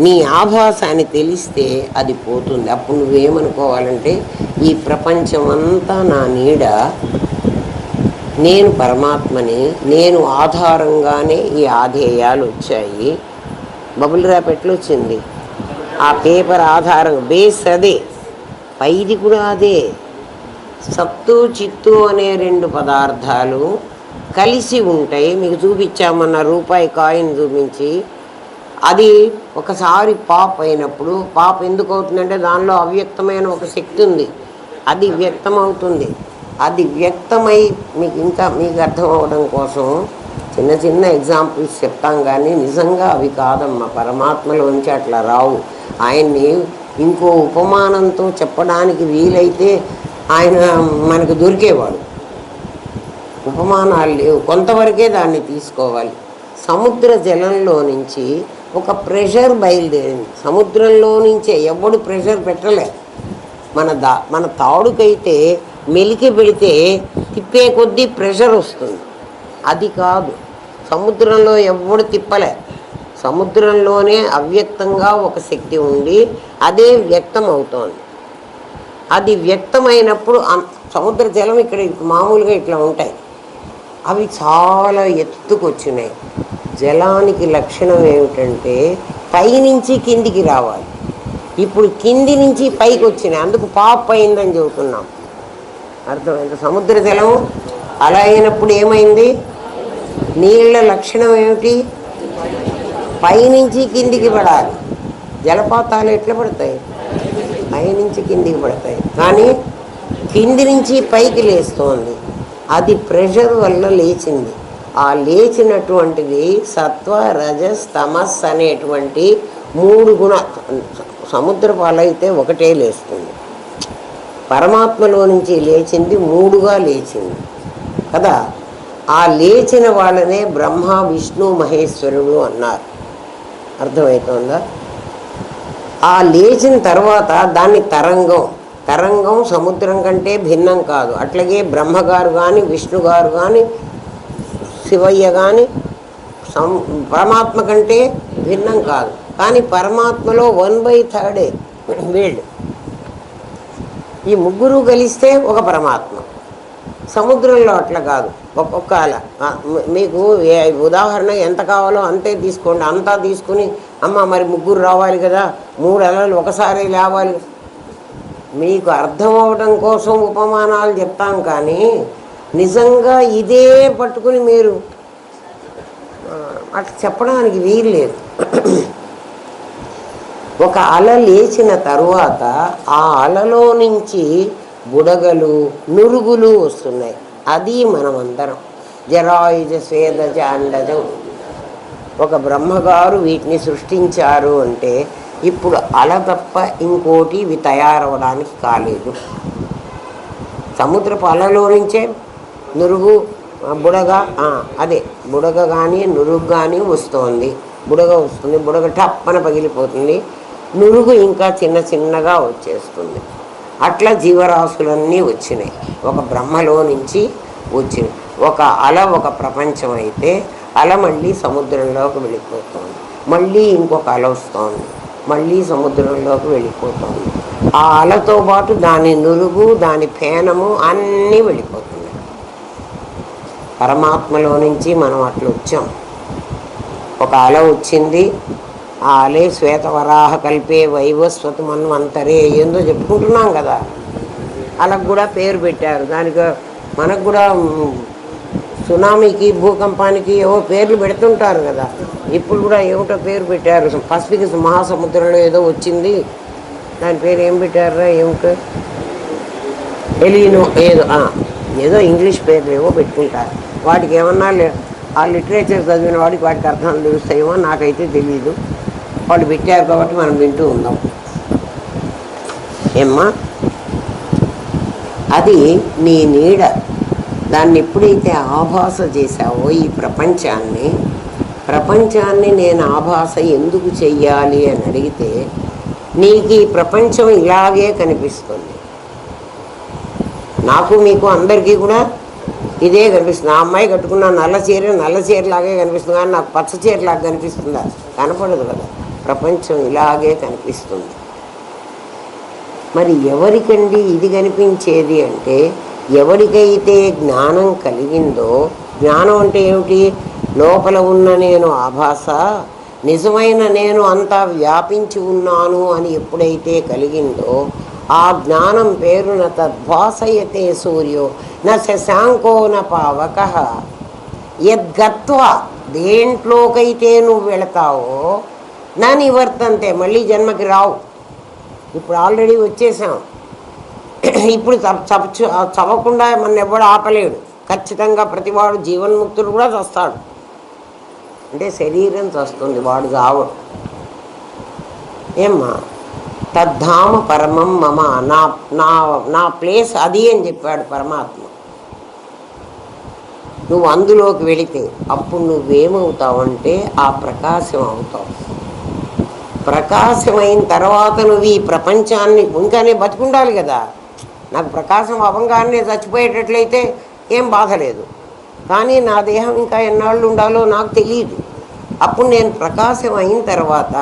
నీ ఆభాసాన్ని తెలిస్తే అది పోతుంది. అప్పుడు నువ్వేమనుకోవాలంటే ఈ ప్రపంచమంతా నా నీడ, నేను పరమాత్మని, నేను ఆధారంగానే ఈ ఆధేయాలు వచ్చాయి. బబుల్ ర్యాప్ ఎట్లా వచ్చింది? ఆ పేపర్ ఆధారం, బేస్ అదే, పైది కూడా అదే. సత్తు చిత్తు అనే రెండు పదార్థాలు కలిసి ఉంటాయి. మీకు చూపించామన్న రూపాయి కాయిన్ చూపించి, అది ఒకసారి పాప్ అయినప్పుడు, పాప్ ఎందుకు అవుతుందంటే దానిలో అవ్యక్తమైన ఒక శక్తి ఉంది, అది వ్యక్తం అవుతుంది. అది వ్యక్తమై మీకు అర్థం అవ్వడం కోసం చిన్న చిన్న ఎగ్జాంపుల్స్ చెప్తాం కానీ నిజంగా అవి కాదమ్మా, పరమాత్మలోంచి అట్లా రావు. ఆయన్ని ఇంకో ఉపమానంతో చెప్పడానికి వీలైతే ఆయన మనకు దొరికేవాడు. ఉపమానాలు లేవు, కొంతవరకే దాన్ని తీసుకోవాలి. సముద్ర జలంలో నుంచి ఒక ప్రెషర్ బయలుదేరింది. సముద్రంలో నుంచే ఎవడు ప్రెషర్ పెట్టలే. మన తాడుకైతే మెలికి పెడితే తిప్పే కొద్దీ ప్రెషర్ వస్తుంది, అది కాదు. సముద్రంలో ఎవడు తిప్పలే. సముద్రంలోనే అవ్యక్తంగా ఒక శక్తి ఉండి అదే వ్యక్తం అవుతోంది. అది వ్యక్తమైనప్పుడు సముద్ర జలం ఇక్కడ మామూలుగా ఇట్లా ఉంటాయి, అవి చాలా ఎత్తుకొచ్చినాయి. జలానికి లక్షణం ఏమిటంటే పైనుంచి కిందికి రావాలి. ఇప్పుడు కింది నుంచి పైకి వచ్చినాయి, అందుకు పాప్ అయిందని చెబుతున్నాం. అర్థమైంది? సముద్ర జలం అలా అయినప్పుడు ఏమైంది? నీళ్ళ లక్షణం ఏమిటి? పైనుంచి కిందికి పడాలి. జలపాతాలు ఎట్లా పడతాయి? పైనుంచి కిందికి పడతాయి, కానీ కింది నుంచి పైకి లేస్తోంది. అది ప్రెషర్ వల్ల లేచింది. ఆ లేచినటువంటిది సత్వ, రజస్, తమస్ అనేటువంటి 3 గుణ. సముద్ర పాలైతే ఒకటే లేస్తుంది, పరమాత్మలో నుంచి లేచింది 3గా లేచింది కదా. ఆ లేచిన వాళ్ళనే బ్రహ్మ, విష్ణు, మహేశ్వరుడు అన్నారు. అర్థమవుతుందా? ఆ లేచిన తర్వాత దాన్ని తరంగం సముద్రం కంటే భిన్నం కాదు. అట్లాగే బ్రహ్మగారు కానీ, విష్ణుగారు కానీ, శివయ్య కానీ పరమాత్మ కంటే భిన్నం కాదు. కానీ పరమాత్మలో 1/3 వీళ్ళు. ఈ ముగ్గురు కలిస్తే ఒక పరమాత్మ. సముద్రంలో అట్లా కాదు, ఒక్కొక్క అల. మీకు ఉదాహరణ ఎంత కావాలో అంతే తీసుకోండి. అంతా తీసుకుని అమ్మ మరి ముగ్గురు రావాలి కదా, 3 అలలు ఒకసారి లేవాలి. మీకు అర్థం అవ్వడం కోసం ఉపమానాలు చెప్తాం, కానీ నిజంగా ఇదే పట్టుకుని మీరు అట్లా చెప్పడానికి వీలు లేదు. ఒక అల లేచిన తరువాత ఆ అలలో నుంచి బుడగలు, నురుగులు వస్తున్నాయి. అది మనమందరం. జరాయుజ స్వేదజ అండజం. ఒక బ్రహ్మగారు వీటిని సృష్టించారు అంటే ఇప్పుడు అల తప్ప ఇంకోటి ఇవి తయారవడానికి కాలేదు. సముద్రపు అలలో నుంచే నురుగు, బుడగ, అదే బుడగ కానీ నురుగు కానీ వస్తుంది. బుడగ వస్తుంది, బుడగ టప్పన పగిలిపోతుంది, నురుగు ఇంకా చిన్న చిన్నగా వచ్చేస్తుంది. అట్లా జీవరాశులన్నీ వచ్చినాయి, ఒక బ్రహ్మలో నుంచి వచ్చినాయి. ఒక అల ఒక ప్రపంచం అయితే అల మళ్ళీ సముద్రంలోకి వెళ్ళిపోతుంది, మళ్ళీ ఇంకొక అల వస్తుంది, మళ్ళీ సముద్రంలోకి వెళ్ళిపోతుంది. ఆ అలతో పాటు దాని నురుగు, దాని ఫేనము అన్నీ వెళ్ళిపోతున్నాయి. పరమాత్మలో నుంచి మనం అట్లా వచ్చాం. ఒక అల వచ్చింది, ఆ అలే శ్వేతవరాహ కల్పే వైవస్వత మన్వంతరే ఏందో చెప్పుకుంటున్నాం కదా. అలకు కూడా పేరు పెట్టారు. దానికి మనకు కూడా సునామీకి, భూకంపానికి ఏవో పేర్లు పెడుతుంటారు కదా. ఇప్పుడు కూడా ఏమిటో పేరు పెట్టారు. పసిఫిక్ మహాసముద్రంలో ఏదో వచ్చింది, దాని పేరు ఏం పెట్టారా, ఏమిటో ఎలీనో ఏదో ఇంగ్లీష్ పేర్లు ఏవో పెట్టుకుంటారు. వాటికి ఏమన్నా ఆ లిటరేచర్ చదివిన వాడికి వాటికి అర్థాలు తెలుస్తాయేమో, నాకైతే తెలియదు. వాళ్ళు పెట్టారు కాబట్టి మనం వింటూ ఉందాం. ఏమ్మా, అది నీ నీడ. దాన్ని ఎప్పుడైతే ఆభాస చేశావో ఈ ప్రపంచాన్ని నేను ఆభాస ఎందుకు చెయ్యాలి అని అడిగితే నీకు ఈ ప్రపంచం ఇలాగే కనిపిస్తుంది. నాకు మీకు అందరికీ కూడా ఇదే కనిపిస్తుంది. ఆ అమ్మాయి కట్టుకున్న నల్ల చీరలాగే కనిపిస్తుంది, కానీ నాకు పచ్చ చీరలాగా కనిపిస్తుందా? కనపడదు కదా. ప్రపంచం ఇలాగే కనిపిస్తుంది. మరి ఎవరికండి ఇది కనిపించేది అంటే, ఎవరికైతే జ్ఞానం కలిగిందో, జ్ఞానం అంటే ఏమిటి? లోపల ఉన్న నేను ఆభాస, నిజమైన నేను అంతా వ్యాపించి ఉన్నాను అని ఎప్పుడైతే కలిగిందో, ఆ జ్ఞానం పేరున తద్భాసయతే సూర్యో న శశాంకో న పావకః యద్గత్వా, దేంట్లోకైతే నువ్వు వెళతావో నా నివర్తంతే, మళ్ళీ జన్మకి రావు. ఇప్పుడు ఆల్రెడీ వచ్చేసాం. ఇప్పుడు చవకుండా మన ఎవడు ఆపలేడు. ఖచ్చితంగా ప్రతివాడు జీవన్ముక్తుడు కూడా చస్తాడు. అంటే శరీరం చస్తుంది, వాడు చావడు. ఏమ్మా, తద్ధామ పరమం మమ, నా నా నా ప్లేస్ అది అని చెప్పాడు పరమాత్మ. నువ్వు అందులోకి వెళితే అప్పుడు నువ్వేమవుతావంటే ఆ ప్రకాశం అవుతావు. ప్రకాశమైన తర్వాత నువ్వు ఈ ప్రపంచాన్ని ఇంకానే బతుకుండాలి కదా. నాకు ప్రకాశం అవంగానే చచ్చిపోయేటట్లయితే ఏం బాధ లేదు, కానీ నా దేహం ఇంకా ఎన్నాళ్ళు ఉండాలో నాకు తెలియదు. అప్పుడు నేను ప్రకాశం అయిన తర్వాత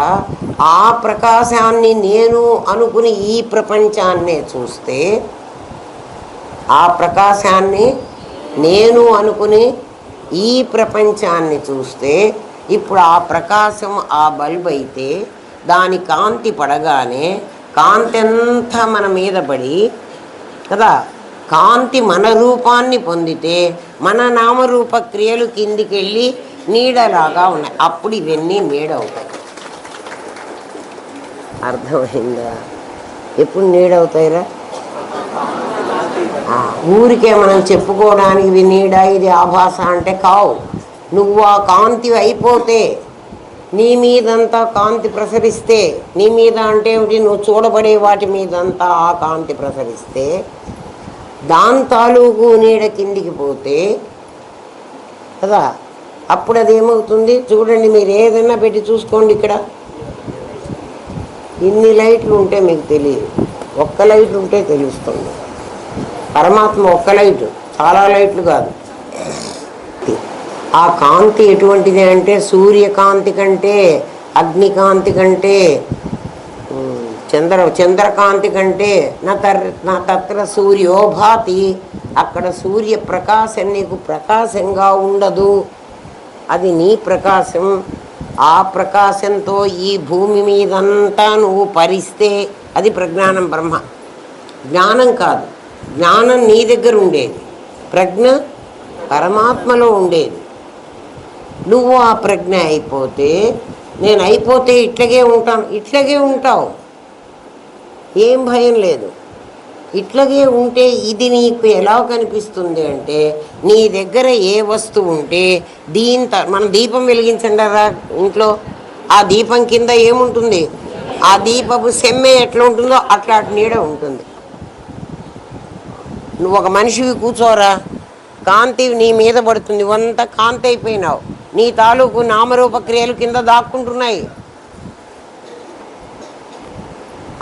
ఆ ప్రకాశాన్ని నేను అనుకుని ఈ ప్రపంచాన్నే చూస్తే, ఆ ప్రకాశాన్ని నేను అనుకుని ఈ ప్రపంచాన్ని చూస్తే, ఇప్పుడు ఆ ప్రకాశం ఆ బల్బ్ అయితే దాని కాంతి పడగానే కాంతి అంతా మన మీద పడి కదా, కాంతి మన రూపాన్ని పొందితే మన నామరూప క్రియలు కిందికి వెళ్ళి నీడలాగా ఉన్నాయి. అప్పుడు ఇవన్నీ నీడవుతాయి. అర్థమైందా? ఎప్పుడు నీడవుతాయిరా? ఊరికే మనం చెప్పుకోవడానికి ఇవి నీడ, ఇది ఆభాస అంటే కావు. నువ్వు ఆ కాంతి అయిపోతే, నీ మీదంతా కాంతి ప్రసరిస్తే, నీ మీద అంటే నువ్వు చూడబడే వాటి మీదంతా ఆ కాంతి ప్రసరిస్తే, దాని తాలూకు నీడ కిందికి పోతే కదా, అప్పుడు అది ఏమవుతుంది చూడండి. మీరు ఏదైనా పెట్టి చూసుకోండి. ఇక్కడ ఇన్ని లైట్లు ఉంటే మీకు తెలియదు, ఒక్క లైట్ ఉంటే తెలుస్తుంది. పరమాత్మ ఒక్క లైటు, చాలా లైట్లు కాదు. ఆ కాంతి ఎటువంటిది అంటే సూర్యకాంతి కంటే, అగ్నికాంతి కంటే, చంద్రకాంతి కంటే నా తత్ర సూర్యోభాతి. అక్కడ సూర్యప్రకాశం నీకు ప్రకాశంగా ఉండదు, అది నీ ప్రకాశం. ఆ ప్రకాశంతో ఈ భూమి మీదంతా నువ్వు పరిస్తే అది ప్రజ్ఞానం. బ్రహ్మ జ్ఞానం కాదు, జ్ఞానం నీ దగ్గర ఉండేది, ప్రజ్ఞ పరమాత్మలో ఉండేది. నువ్వు ఆ ప్రజ్ఞ అయిపోతే, నేను అయిపోతే ఇట్లాగే ఉంటాను, ఇట్లాగే ఉంటావు, ఏం భయం లేదు. ఇట్లాగే ఉంటే ఇది నీకు ఎలా కనిపిస్తుంది అంటే, నీ దగ్గర ఏ వస్తువు ఉంటే మనం దీపం వెలిగించండారా ఇంట్లో, ఆ దీపం కింద ఏముంటుంది, ఆ దీపపు సెమ్మె ఎట్లా ఉంటుందో అట్లాంటి నీడ ఉంటుంది. నువ్వు ఒక మనిషివి కూర్చోరా, కాంతి నీ మీద పడుతుంది, అంతా కాంతి అయిపోయినావు, నీ తాలూకు నామరూప క్రియలు కింద దాక్కుంటున్నాయి.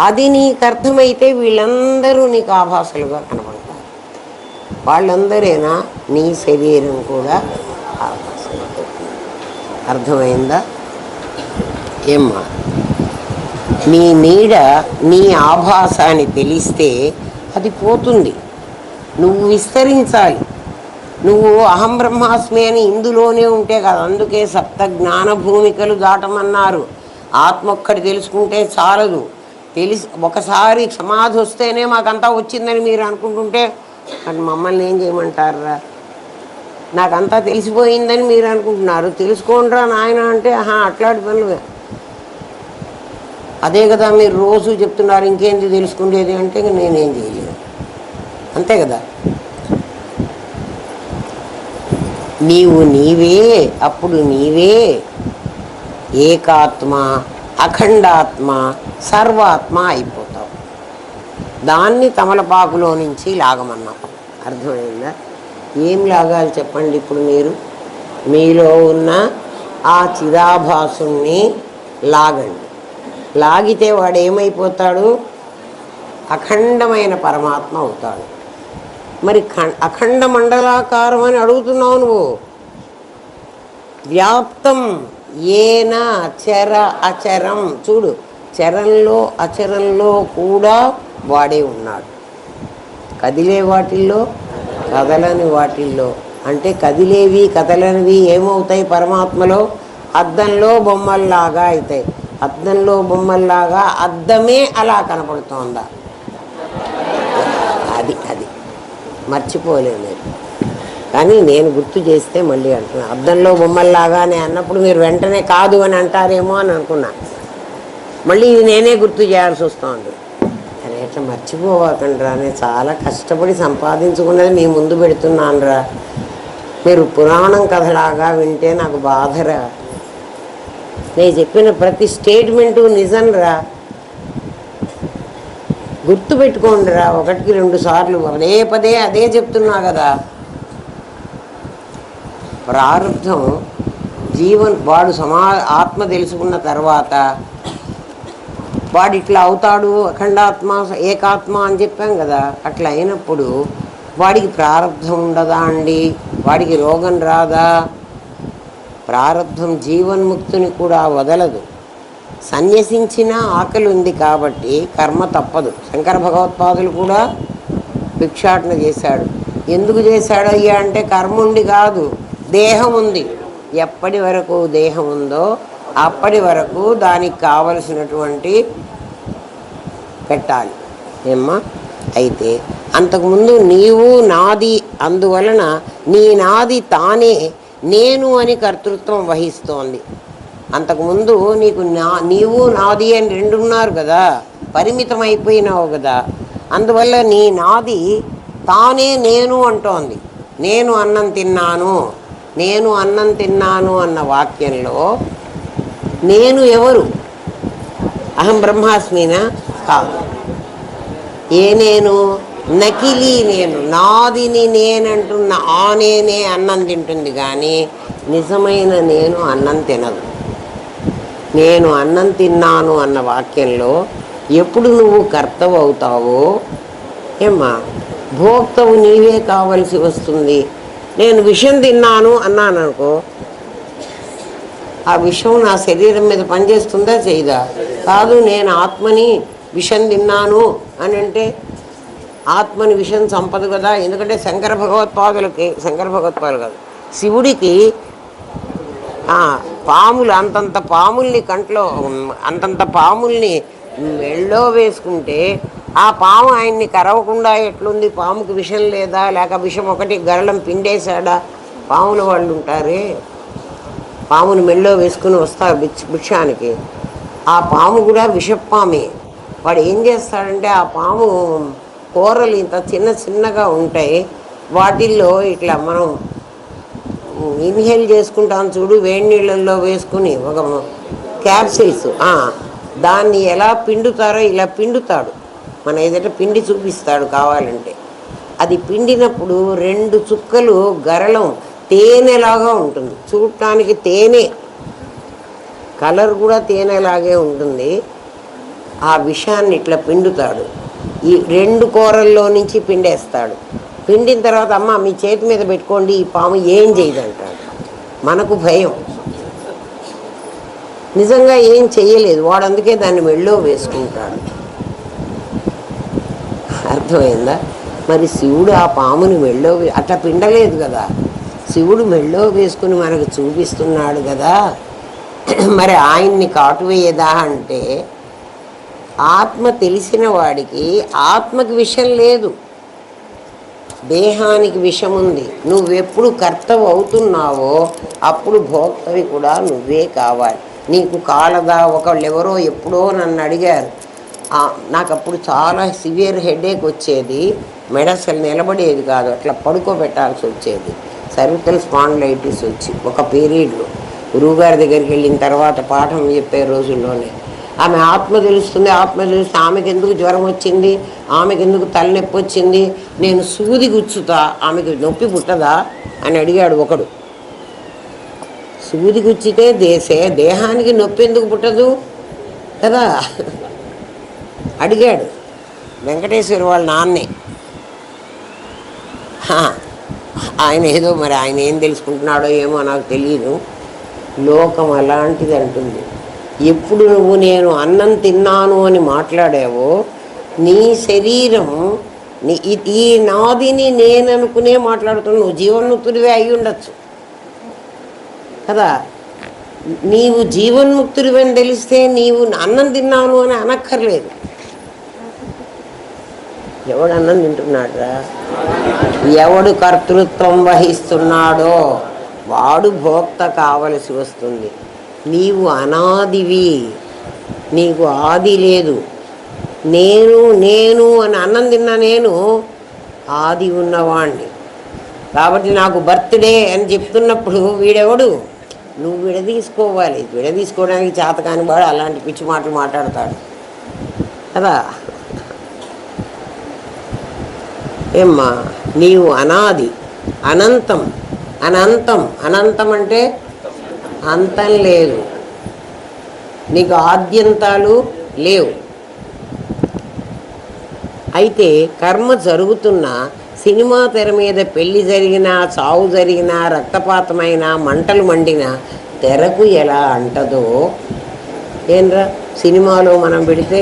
అది నీకు అర్థమైతే వీళ్ళందరూ నీకు ఆభాసలుగా కనబడతారు. వాళ్ళందరేనా నీ శరీరం కూడా ఆభాసలు. అర్థమైందా? ఏమ్మా, నీ నీడ నీ ఆభాసాన్ని తెలిస్తే అది పోతుంది. నువ్వు విస్తరించాలి. నువ్వు అహం బ్రహ్మాస్మి అని ఇందులోనే ఉంటే కదా, అందుకే సప్త జ్ఞాన భూమికలు దాటమన్నారు. ఆత్మ ఒక్కటి తెలుసుకుంటే చాలదు. ఒకసారి సమాధి వస్తేనే మాకంతా వచ్చిందని మీరు అనుకుంటుంటే మరి మమ్మల్ని ఏం చేయమంటారా? నాకంతా తెలిసిపోయిందని మీరు అనుకుంటున్నారు, తెలుసుకోండిరా నాయన అంటే అట్లాంటి పనులు. అదే కదా మీరు రోజు చెప్తున్నారు, ఇంకేంది తెలుసుకునేది అంటే నేనేం చేయలేను, అంతే కదా. నీవు నీవే, అప్పుడు నీవే ఏకాత్మ, అఖండాత్మ, సర్వాత్మ అయిపోతావు. దాన్ని తమలపాకులో నుంచి లాగమన్నాం. అర్థమైందా? ఏం లాగాలి చెప్పండి. ఇప్పుడు మీలో ఉన్న ఆ చిదాభాసుని లాగండి. లాగితే వాడు ఏమైపోతాడు? అఖండమైన పరమాత్మ అవుతాడు. మరి అఖండ మండలాకారం అని అడుగుతున్నావు నువ్వు. వ్యాప్తం ఏన చర అచరం. చూడు, చరంలో అచరంలో కూడా వాడే ఉన్నాడు. కదిలే వాటిల్లో, కదలని వాటిల్లో. అంటే కదిలేవి కదలనివి ఏమవుతాయి పరమాత్మలో? అద్దంలో బొమ్మల్లాగా అవుతాయి. అద్దంలో బొమ్మల్లాగా అద్దమే అలా కనపడుతోందా? అది మర్చిపోలేను. కానీ నేను గుర్తు చేస్తే మళ్ళీ అంటున్నాను, అద్దంలో బొమ్మల్లాగానే అన్నప్పుడు మీరు వెంటనే కాదు అని అంటారేమో అని అనుకున్నా. మళ్ళీ ఇది నేనే గుర్తు చేయాల్సి వస్తుంది. అరే అట్లా మర్చిపోవాకండి రా, నేను చాలా కష్టపడి సంపాదించుకున్నది మీ ముందు పెడుతున్నాను రా. మీరు పురాణం కథలాగా వింటే నాకు బాధరా. నేను చెప్పిన ప్రతి స్టేట్మెంటు నిజం రా, గుర్తుపెట్టుకోండి రా. 1-2 సార్లు పదే పదే అదే చెప్తున్నా కదా. ప్రారంధం వాడు ఆత్మ తెలుసుకున్న తర్వాత వాడు ఇట్లా అవుతాడు, అఖండాత్మ ఏకాత్మ అని చెప్పాం కదా. అట్లా అయినప్పుడు వాడికి ప్రారంధం ఉండదా అండి? వాడికి రోగం రాదా? ప్రారంధం జీవన్ముక్తుని కూడా వదలదు. సన్యసించిన ఆకలి ఉంది కాబట్టి కర్మ తప్పదు. శంకర భగవత్పాదులు కూడా భిక్షాటన చేశాడు. ఎందుకు చేశాడు అయ్యా అంటే కర్మ ఉండి కాదు, దేహం ఉంది. ఎప్పటి వరకు దేహం ఉందో అప్పటి వరకు దానికి కావలసినటువంటి పెట్టాలి ఏమ్మా. అయితే అంతకుముందు నీవు నాది, అందువలన నీ నాది తానే నేను అని కర్తృత్వం వహిస్తోంది. అంతకుముందు నీకు నీవు నాది అని 2 ఉన్నారు కదా, పరిమితం అయిపోయినావు కదా. అందువల్ల నీ నాది తానే నేను అంటోంది. నేను అన్నం తిన్నాను, నేను అన్నం తిన్నాను అన్న వాక్యంలో నేను ఎవరు? అహం బ్రహ్మాస్మినా? కాదు. ఏ నేను? నకిలీ నేను. నాదిని నేనంటున్న ఆ నేనే అన్నం తింటుంది కానీ నిజమైన నేను అన్నం తినదు. నేను అన్నం తిన్నాను అన్న వాక్యంలో ఎప్పుడు నువ్వు కర్తవు అవుతావో ఏమ్మా, భోక్తవు నీవే కావలసి వస్తుంది. నేను విషం తిన్నాను అన్నాను అనుకో, ఆ విషం నా శరీరం మీద పనిచేస్తుందా చేయదా? కాదు. నేను ఆత్మని విషం తిన్నాను అని అంటే ఆత్మని విషం చంపదు కదా. ఎందుకంటే శంకర భగవత్పాదులు కాదు, శివుడికి పాములు అంతంత పాముల్ని కంట్లో అంతంత పాముల్ని మెళ్ళో వేసుకుంటే ఆ పాము ఆయన్ని కరవకుండా ఎట్లుంది? పాముకి విషం లేదా? లేక విషం ఒకటి గరళం పిండేశాడా? పాముల వాళ్ళు ఉంటారే, పాముని మెళ్ళో వేసుకుని వస్తారు భిక్షానికి. ఆ పాము కూడా విషపామే. వాడు ఏం చేస్తాడంటే ఆ పాము కూరలు ఇంత చిన్నగా ఉంటాయి, వాటిల్లో ఇట్లా మనం ఇన్హేల్ చేసుకుంటాం చూడు, వేడి నీళ్ళల్లో వేసుకుని ఒక క్యాప్సిల్స్, దాన్ని ఎలా పిండుతారో ఇలా పిండుతాడు. మన ఏదైతే పిండి చూపిస్తాడు కావాలంటే. అది పిండినప్పుడు 2 చుక్కలు గరళం తేనెలాగా ఉంటుంది. చూడటానికి తేనె, కలర్ కూడా తేనెలాగే ఉంటుంది. ఆ విషయాన్ని ఇట్లా పిండుతాడు. ఈ 2 కూరల్లో నుంచి పిండేస్తాడు. పిండిన తర్వాత అమ్మ మీ చేతి మీద పెట్టుకోండి, ఈ పాము ఏం చేయదంటాడు. మనకు భయం, నిజంగా ఏం చెయ్యలేదు వాడు, అందుకే దాన్ని మెళ్ళో వేసుకుంటాడు. అర్థమైందా? మరి శివుడు ఆ పాముని మెళ్ళో అట్లా పిండలేదు కదా, శివుడు మెళ్ళో వేసుకుని మనకు చూపిస్తున్నాడు కదా. మరి ఆయన్ని కాటువేయదా అంటే ఆత్మ తెలిసిన వాడికి ఆత్మకి విషం లేదు, దేహానికి విషం ఉంది. నువ్వెప్పుడు కర్తవు అవుతున్నావో అప్పుడు భోక్తవి కూడా నువ్వే కావాలి. నీకు కాలదా? ఒకళ్ళు ఎవరో ఎప్పుడో నన్ను అడిగారు, నాకు అప్పుడు చాలా సివియర్ హెడేక్ వచ్చేది, మెడ అసలు నిలబడేది కాదు, అట్లా పడుకోబెట్టాల్సి వచ్చేది. సర్వికల్ స్పాండిలైటిస్ వచ్చి ఒక పీరియడ్లో గురువుగారి దగ్గరికి వెళ్ళిన తర్వాత పాఠం చెప్పే రోజుల్లోనే ఆమె ఆత్మ తెలుస్తుంది, ఆత్మ తెలిస్తే ఆమెకు ఎందుకు జ్వరం వచ్చింది, ఆమెకు ఎందుకు తలనొప్పి వచ్చింది, నేను సూది గుచ్చుతా ఆమెకు నొప్పి పుట్టదా అని అడిగాడు ఒకడు. సూది గుచ్చితే దేహానికి నొప్పి ఎందుకు పుట్టదు కదా అడిగాడు. వెంకటేశ్వర వాళ్ళ నాన్నే. ఆయన ఏదో మరి ఆయన ఏం తెలుసుకుంటున్నాడో ఏమో నాకు తెలియదు. లోకం అలాంటిది అంటుంది. ఎప్పుడు నువ్వు నేను అన్నం తిన్నాను అని మాట్లాడావో నీ శరీరం ఈ నాదిని నేను అనుకునే మాట్లాడుతున్నావు. నువ్వు జీవన్ముక్తుడివే అయి ఉండొచ్చు కదా. నీవు జీవన్ముక్తుడివి అని తెలిస్తే నీవు అన్నం తిన్నాను అని అనక్కర్లేదు. ఎవడు అన్నం తింటున్నాడురా? ఎవడు కర్తృత్వం వహిస్తున్నాడో వాడు భోక్త కావలసి వస్తుంది. నీవు అనాదివి, నీకు ఆది లేదు. నేను అని అన్నం తిన్నా నేను ఆది ఉన్నవాణ్ణి. కాబట్టి నాకు బర్త్డే అని చెప్తున్నప్పుడు వీడెవడు? నువ్వు విడదీసుకోవాలి. విడదీసుకోవడానికి చేత కాని వాడు అలాంటి పిచ్చి మాటలు మాట్లాడతాడు కదా. ఏమ్మా, నీవు అనాది, అనంతం. అనంతం, అనంతం అంటే అంతం లేదు, నీకు ఆద్యంతాలు లేవు. అయితే కర్మ జరుగుతున్నా, సినిమా తెర మీద పెళ్ళి జరిగినా, చావు జరిగినా, రక్తపాతమైన, మంటలు మండినా తెరకు ఎలా అంటదో ఏంరా. సినిమాలో మనం పెడితే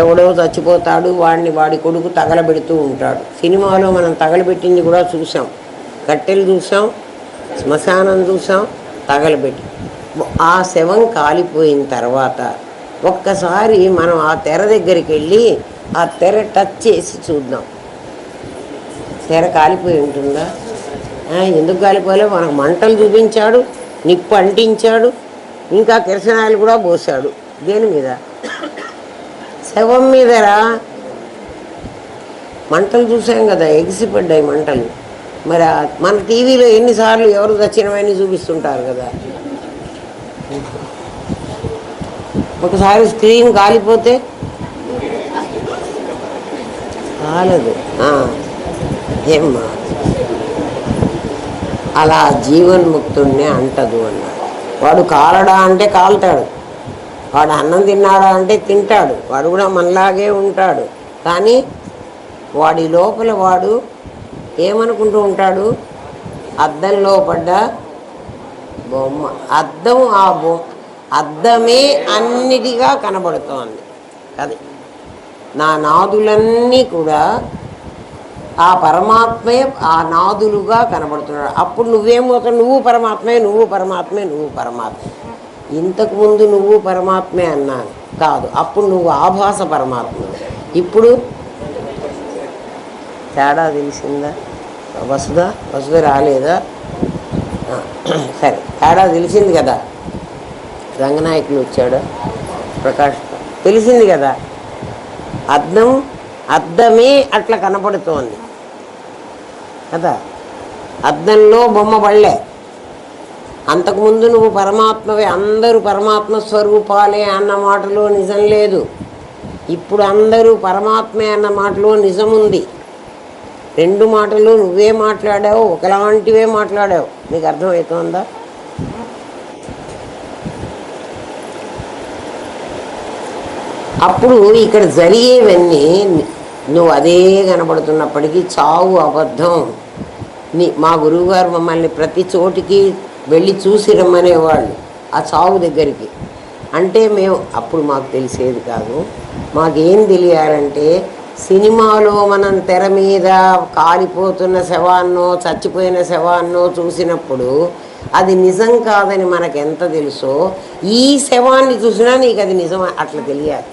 ఎవడో చచ్చిపోతాడు, వాడి కొడుకు తగలబెడుతూ ఉంటాడు. సినిమాలో మనం తగలబెట్టింది కూడా చూసాం. కట్టెలు చూసాం, శ్మశానం చూసాం, తగలబెట్టి ఆ శవం కాలిపోయిన తర్వాత ఒక్కసారి మనం ఆ తెర దగ్గరికి వెళ్ళి ఆ తెర టచ్ చేసి చూద్దాం. తెర కాలిపోయి ఉంటుందా? ఎందుకు కాలిపోలే? మనకు మంటలు చూపించాడు, నిప్పు అంటించాడు, ఇంకా కిరసనాయలు కూడా పోసాడు. దేని మీద? శవం మీదరా. మంటలు చూసాం కదా, ఎగిసిపడ్డాయి మంటలు. మరి మన టీవీలో ఎన్నిసార్లు ఎవరు చచ్చినవన్నీ చూపిస్తుంటారు కదా. ఒకసారి స్క్రీన్ కాలిపోతే కాలదు. ఏమ్మా, అలా జీవన్ముక్తుడినే అంటదు అన్నాడు. వాడు కాలడా అంటే కాలుతాడు, వాడు అన్నం తిన్నాడా అంటే తింటాడు, వాడు కూడా మనలాగే ఉంటాడు. కానీ వాడి లోపల వాడు ఏమనుకుంటూ ఉంటాడు? అద్దంలో పడ్డ బొమ్మ. అద్దం, అద్దమే అన్నిటిగా కనబడుతోంది. అది నా నాదులన్నీ కూడా ఆ పరమాత్మే ఆ నాదులుగా కనబడుతున్నాడు. అప్పుడు నువ్వేమవుతావు? నువ్వు పరమాత్మే, నువ్వు పరమాత్మే, నువ్వు పరమాత్మే. ఇంతకుముందు నువ్వు పరమాత్మే అన్నాను కాదు, అప్పుడు నువ్వు ఆభాస పరమాత్మ. ఇప్పుడు తేడా తెలిసిందా? వసుధ రాలేదా? సరే, తేడా తెలిసింది కదా. రంగనాయకులు వచ్చాడు, ప్రకాష్ తెలిసింది కదా. అద్దమే అట్లా కనపడుతోంది కదా. అద్దంలో బొమ్మ పడలే. అంతకుముందు నువ్వు పరమాత్మవే, అందరూ పరమాత్మ స్వరూపాలే అన్న మాటలో నిజం లేదు. ఇప్పుడు అందరూ పరమాత్మే అన్న మాటలో నిజం ఉంది. రెండు మాటలు నువ్వే మాట్లాడావు, ఒకలాంటివే మాట్లాడావు. నీకు అర్థమవుతోందా? అప్పుడు ఇక్కడ జరిగేవన్నీ నువ్వు అదే కనబడుతున్నప్పటికీ చావు అబద్ధం. మా గురువుగారు మమ్మల్ని ప్రతి చోటికి వెళ్ళి చూసి రమ్మనేవాళ్ళు ఆ చావు దగ్గరికి. అంటే మేము అప్పుడు మాకు తెలిసేది కాదు. మాకేం తెలియాలంటే సినిమాలో మనం తెర మీద కాలిపోతున్న శవాన్నో చచ్చిపోయిన శవాన్నో చూసినప్పుడు అది నిజం కాదని మనకు ఎంత తెలుసో, ఈ శవాన్ని చూసినా నీకు అది నిజం అట్లా తెలియాలి.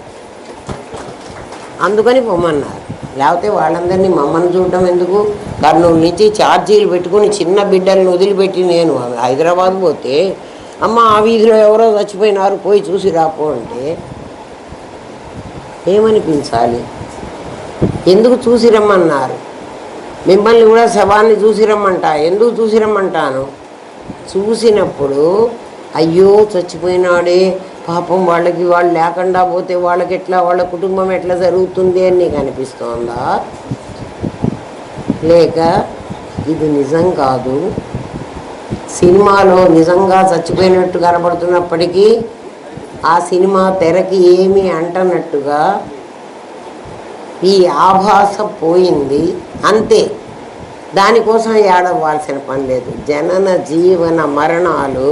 అందుకని పొమ్మన్నారు. లేకపోతే వాళ్ళందరినీ మమ్మల్ని చూడటం ఎందుకు? కర్నూలు నుంచి ఛార్జీలు పెట్టుకుని చిన్న బిడ్డలను వదిలిపెట్టి నేను హైదరాబాద్ పోతే, అమ్మ ఆ వీధిలో ఎవరో చచ్చిపోయినారు, పోయి చూసి రాపో అంటే ఏమనిపించాలి? ఎందుకు చూసి రమ్మన్నారు? మిమ్మల్ని కూడా శవాన్ని చూసి రమ్మంటా. ఎందుకు చూసి రమ్మంటాను? చూసినప్పుడు అయ్యో చచ్చిపోయినాడే పాపం, వాళ్ళు లేకుండా పోతే వాళ్ళకి ఎట్లా, వాళ్ళ కుటుంబం ఎట్లా జరుగుతుంది అని నీకు అనిపిస్తోందా? లేక ఇది నిజం కాదు, సినిమాలో నిజంగా చచ్చిపోయినట్టు కనబడుతున్నప్పటికీ ఆ సినిమా తెరకి ఏమీ అంటనట్టుగా ఈ ఆభాస పోయింది అంతే. దానికోసం ఏడవలసిన పని లేదు. జనన జీవన మరణాలు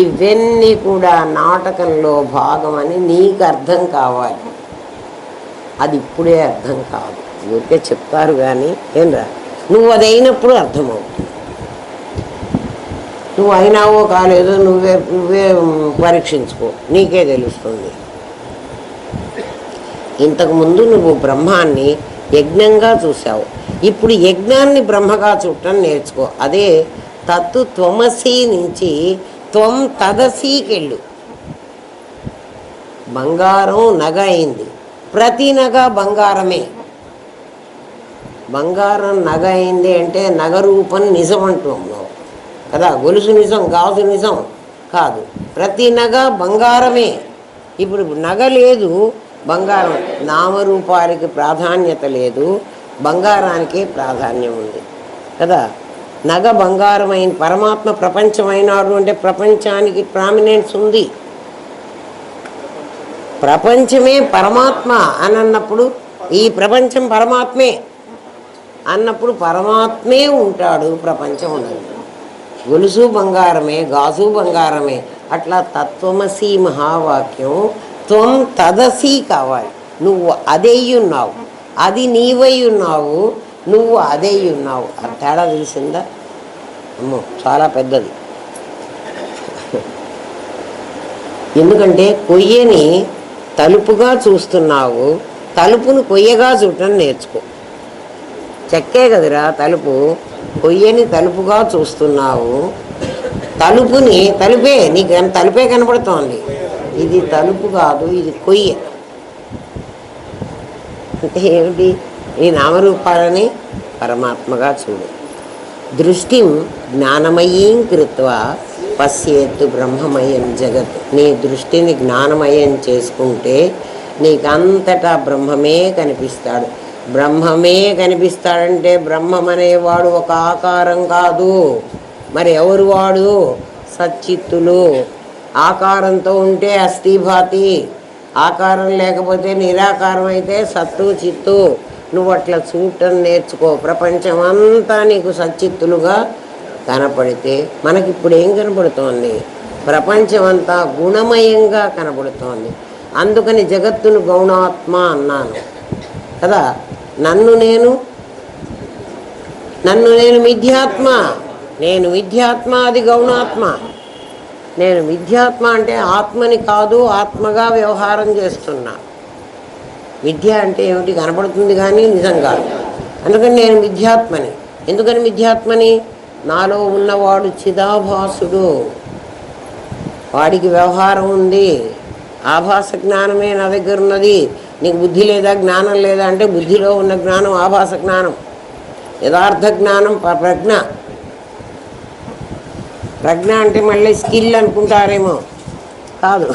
ఇవన్నీ కూడా నాటకంలో భాగమని నీకు అర్థం కావాలి. అది ఇప్పుడే అర్థం కాదు, ఊరికే చెప్తారు కానీ ఏంరా, నువ్వు అది అయినప్పుడు అర్థమవుతుంది. నువ్వు అయినావో కాలేదో నువ్వే పరీక్షించుకో, నీకే తెలుస్తుంది. ఇంతకుముందు నువ్వు బ్రహ్మాన్ని యజ్ఞంగా చూసావు, ఇప్పుడు యజ్ఞాన్ని బ్రహ్మగా చూడటం నేర్చుకో. అదే తత్తు త్వమసి నుంచి త్వం తదసీకెళ్ళు. బంగారం నగ అయింది, ప్రతి నగ బంగారమే. బంగారం నగ అయింది అంటే నగరూపం నిజం అంటున్నాం కదా. గొలుసు నిజం, గాజు నిజం, కాదు. ప్రతి నగ బంగారమే. ఇప్పుడు నగ లేదు, బంగారం. నామరూపాలకి ప్రాధాన్యత లేదు, బంగారానికే ప్రాధాన్యం ఉంది కదా. నగ బంగారమైన పరమాత్మ ప్రపంచమైనాడు అంటే ప్రపంచానికి ప్రామినెన్స్ ఉంది. ప్రపంచమే పరమాత్మ అని అన్నప్పుడు, ఈ ప్రపంచం పరమాత్మే అన్నప్పుడు పరమాత్మే ఉంటాడు, ప్రపంచం ఉండదు. గొలుసు బంగారమే, గాజు బంగారమే. అట్లా తత్వమసి మహావాక్యం త్వం తదసి కావాలి. నువ్వు అదెయ్యున్నావు, అది నీవై ఉన్నావు, నువ్వు అదెయ్యున్నావు. ఆ తేడా తెలిసిందా? అమ్మో చాలా పెద్దది. ఎందుకంటే కొయ్యని తలుపుగా చూస్తున్నావు, తలుపును కొయ్యగా చూడటం నేర్చుకో. చెక్కే కదరా తలుపు, కొయ్యని తలుపుగా చూస్తున్నావు, తలుపుని తలుపే, నీకు తలుపే కనపడుతోంది. ఇది తలుపు కాదు, ఇది కొయ్య. అంటే ఏమిటి? ఈ నామరూపాలని పరమాత్మగా చూడు. దృష్టిం జ్ఞానమయీం కృత్వా పశ్యేత్తు బ్రహ్మమయం జగత్. నీ దృష్టిని జ్ఞానమయం చేసుకుంటే నీకంతటా బ్రహ్మమే కనిపిస్తాడు. బ్రహ్మమే కనిపిస్తాడంటే బ్రహ్మం అనేవాడు ఒక ఆకారం కాదు. మరి ఎవరు వాడు? సచ్చిత్తులు. ఆకారంతో ఉంటే అస్థిభాతి, ఆకారం లేకపోతే నిరాకారం అయితే సత్తు చిత్తు. నువ్వు అట్లా చూడటం నేర్చుకో. ప్రపంచం అంతా నీకు సచ్చిత్తులుగా కనపడితే, మనకిప్పుడు ఏం కనపడుతోంది? ప్రపంచం అంతా గుణమయంగా కనపడుతోంది. అందుకని జగత్తును గౌణాత్మ అన్నాను కదా. నన్ను నేను మిథ్యాత్మ, నేను మిథ్యాత్మ, అది గౌణాత్మ. నేను మిథ్యాత్మ అంటే ఆత్మని కాదు, ఆత్మగా వ్యవహారం చేస్తున్నా. మిథ్య అంటే ఏమిటి? కనపడుతుంది కానీ నిజం కాదు. అందుకని నేను మిథ్యాత్మని. ఎందుకని మిథ్యాత్మని? నాలో ఉన్నవాడు చిదాభాసుడు, వాడికి వ్యవహారం ఉంది. ఆభాస జ్ఞానమే నా దగ్గర ఉన్నది. నీకు బుద్ధి లేదా, జ్ఞానం లేదా అంటే బుద్ధిలో ఉన్న జ్ఞానం ఆభాస జ్ఞానం. యథార్థ జ్ఞానం ప్రజ్ఞ. ప్రజ్ఞ అంటే మళ్ళీ స్కిల్ అనుకుంటారేమో, కాదు.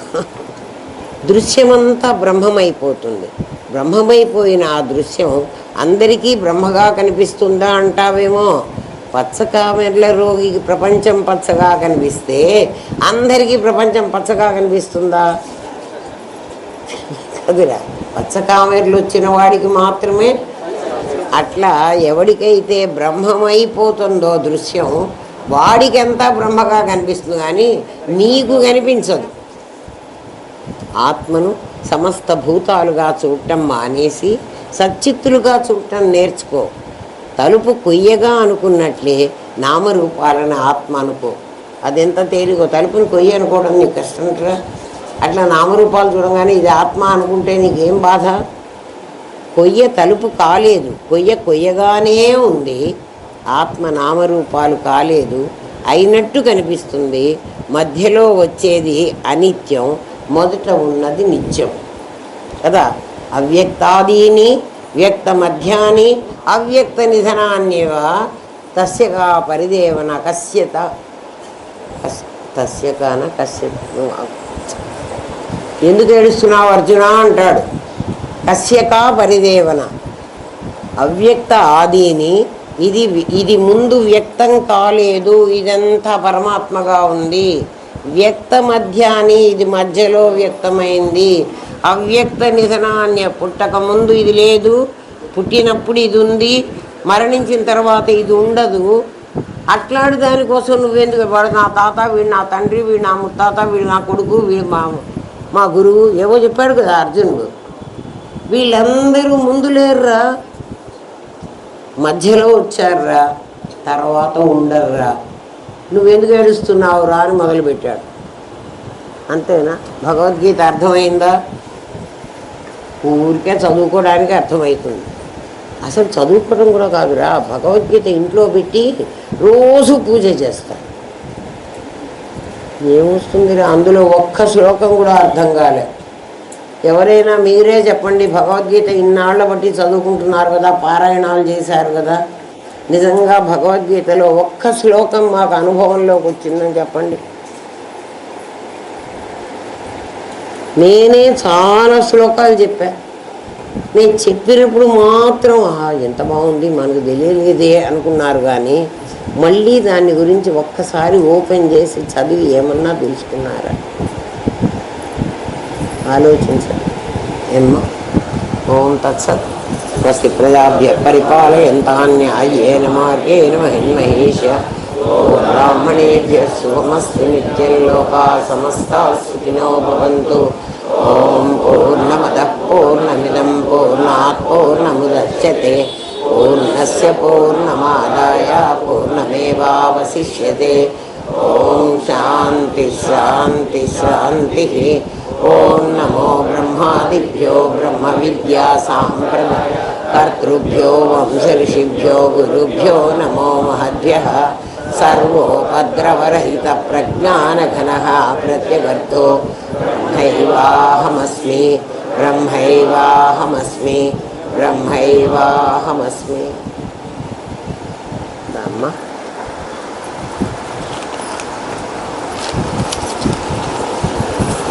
దృశ్యమంతా బ్రహ్మమైపోతుంది. బ్రహ్మమైపోయిన ఆ దృశ్యం అందరికీ బ్రహ్మగా కనిపిస్తుందా అంటావేమో. పచ్చకామెర్ల రోగికి ప్రపంచం పచ్చగా కనిపిస్తే అందరికీ ప్రపంచం పచ్చగా కనిపిస్తుందా? కదురా. పచ్చకామెర్లు వచ్చిన వాడికి మాత్రమే. అట్లా ఎవడికైతే బ్రహ్మమైపోతుందో దృశ్యం, వాడికంతా బ్రహ్మగా కనిపిస్తుంది కానీ నీకు కనిపించదు. ఆత్మను సమస్త భూతాలుగా చూడటం మానేసి సచ్చిత్తులుగా చూడటం నేర్చుకో. తలుపు కొయ్యగా అనుకున్నట్లే నామరూపాలను ఆత్మ అనుకో. అదెంత తేలిగో. తలుపుని కొయ్య అనుకోవడం నీకు కష్టంట్రా. అట్లా నామరూపాలు చూడగానే ఇది ఆత్మ అనుకుంటే నీకేం బాధ? కొయ్య తలుపు కాలేదు, కొయ్య కొయ్యగానే ఉంది. ఆత్మ నామరూపాలు కాలేదు, అయినట్టు కనిపిస్తుంది. మధ్యలో వచ్చేది అనిత్యం, మొదట ఉన్నది నిత్యం కదా. అవ్యక్తాదీని వ్యక్త మధ్యాని అవ్యక్త నిధనాన్యవ తస్యగా పరిదేవన కస్యత తస్యకాన కస్య. ఎందుకు ఏడుస్తున్నావు అర్జున అంటాడు. కస్యకా పరిదేవన. అవ్యక్త ఆదిని, ఇది ముందు వ్యక్తం కాలేదు, ఇదంతా పరమాత్మగా ఉంది. వ్యక్త మధ్యాని, ఇది మధ్యలో వ్యక్తమైంది. అవ్యక్త నిధనాన్య, పుట్టక ముందు ఇది లేదు, పుట్టినప్పుడు ఇది ఉంది, మరణించిన తర్వాత ఇది ఉండదు. అట్లాంటి దానికోసం నువ్వెందుకు? వాడు నా తాత, వీడు నా తండ్రి, వీడు నా ముత్తాత, వీడు నా కొడుకు, వీడు మా గురువు, ఏవో చెప్పాడు కదా అర్జునుడు. వీళ్ళందరూ ముందు లేరురా, మధ్యలో వచ్చారురా, తర్వాత ఉండరురా. నువ్వెందుకు ఏడుస్తున్నావురా అని మొదలుపెట్టాడు. అంతేనా? భగవద్గీత అర్థమైందా? ఊరికే చదువుకోవడానికి అర్థమవుతుంది. అసలు చదువుకోవడం కూడా కాదురా, భగవద్గీత ఇంట్లో పెట్టి రోజు పూజ చేస్తారు. ఏమొస్తుందిరా అందులో? ఒక్క శ్లోకం కూడా అర్థం కాలే. ఎవరైనా మీరే చెప్పండి, భగవద్గీత ఇన్నాళ్ల బట్టి చదువుకుంటున్నారు కదా, పారాయణాలు చేశారు కదా, నిజంగా భగవద్గీతలో ఒక్క శ్లోకం మాకు అనుభవంలోకి వచ్చిందని చెప్పండి. నేనే చాలా శ్లోకాలు చెప్పా. నేను చెప్పినప్పుడు మాత్రం ఎంత బాగుంది, మనకు తెలియలేదే అనుకున్నారు. కానీ మళ్ళీ దాని గురించి ఒక్కసారి ఓపెన్ చేసి చదివి ఏమన్నా తెలుసుకున్నారా? ఆలోచించండి. ఏమ్మా? ఓం తత్సత్. స్వస్తి ప్రజాభ్య పరిపాలయంతాం న్యాయేన మార్గేణ మహిమహేష. ఓం బ్రాహ్మణేభ్యః శుభమస్తు. నిత్యం లోకాః సమస్తాః సుఖినో భవంతు. ఓం పూర్ణమదః పూర్ణమిదం పూర్ణాత్ పూర్ణముదచ్యతే పూర్ణస్య పూర్ణమాదాయ పూర్ణమేవావశిష్యతే. ఓం శాంతి శాంతి శాంతి. ఓం నమో బ్రహ్మాదిభ్యో బ్రహ్మ విద్యా సాంప్రదాయ కర్తృభ్యో వంశ ఋషిభ్యో గురుభ్యో నమో మహద్భ్యః. సర్వోపద్రవరహిత ప్రజ్ఞానఘనః ప్రత్యగర్తో బ్రహ్మైవాహమస్మి బ్రహ్మైవాహమస్మి బ్రహ్మైవాహమస్మి. అమ్మ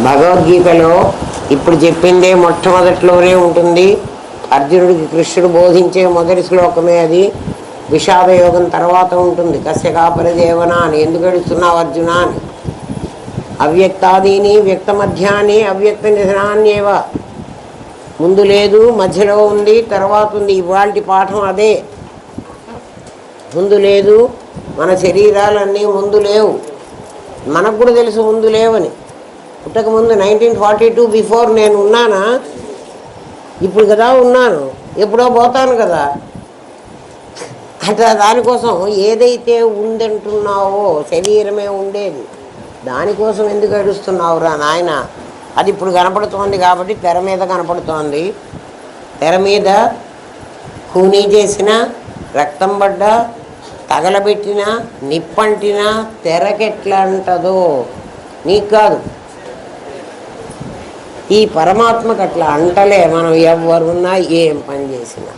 భగవద్గీతలో ఇప్పుడు చెప్పిందే మొట్టమొదట్లోనే ఉంటుంది. అర్జునుడికి కృష్ణుడు బోధించే మొదటి శ్లోకమే అది. విషాద యోగం తర్వాత ఉంటుంది. కస్య కాపరిదేవన అని, ఎందుకు ఏడుస్తున్నావు అర్జున అని. అవ్యక్తాదీని వ్యక్త మధ్యాన్ని అవ్యక్త నిధనాన్యేవ. ముందు లేదు, మధ్యలో ఉంది, తర్వాత ఉంది. ఇవాల్టి పాఠం అదే. ముందు లేదు, మన శరీరాలన్నీ ముందు లేవు. మనకు కూడా తెలుసు ముందు లేవని. పుట్టకముందు 1942 బిఫోర్ నేను ఉన్నానా? ఇప్పుడు కదా ఉన్నాను, ఎప్పుడో పోతాను కదా. అట్లా దానికోసం ఏదైతే ఉందంటున్నావో శరీరమే ఉండేది, దానికోసం ఎందుకు ఏడుస్తున్నావురా నాయన? అది ఇప్పుడు కనపడుతోంది కాబట్టి తెర మీద కనపడుతోంది. తెర మీద ఖూనీ చేసిన, రక్తం పడ్డా, తగలబెట్టినా, నిప్పంటినా తెరకెట్లా అంటదో నీకు కాదు, ఈ పరమాత్మకు అట్లా అంటలే. మనం ఎవరున్నా ఏం పని చేసినా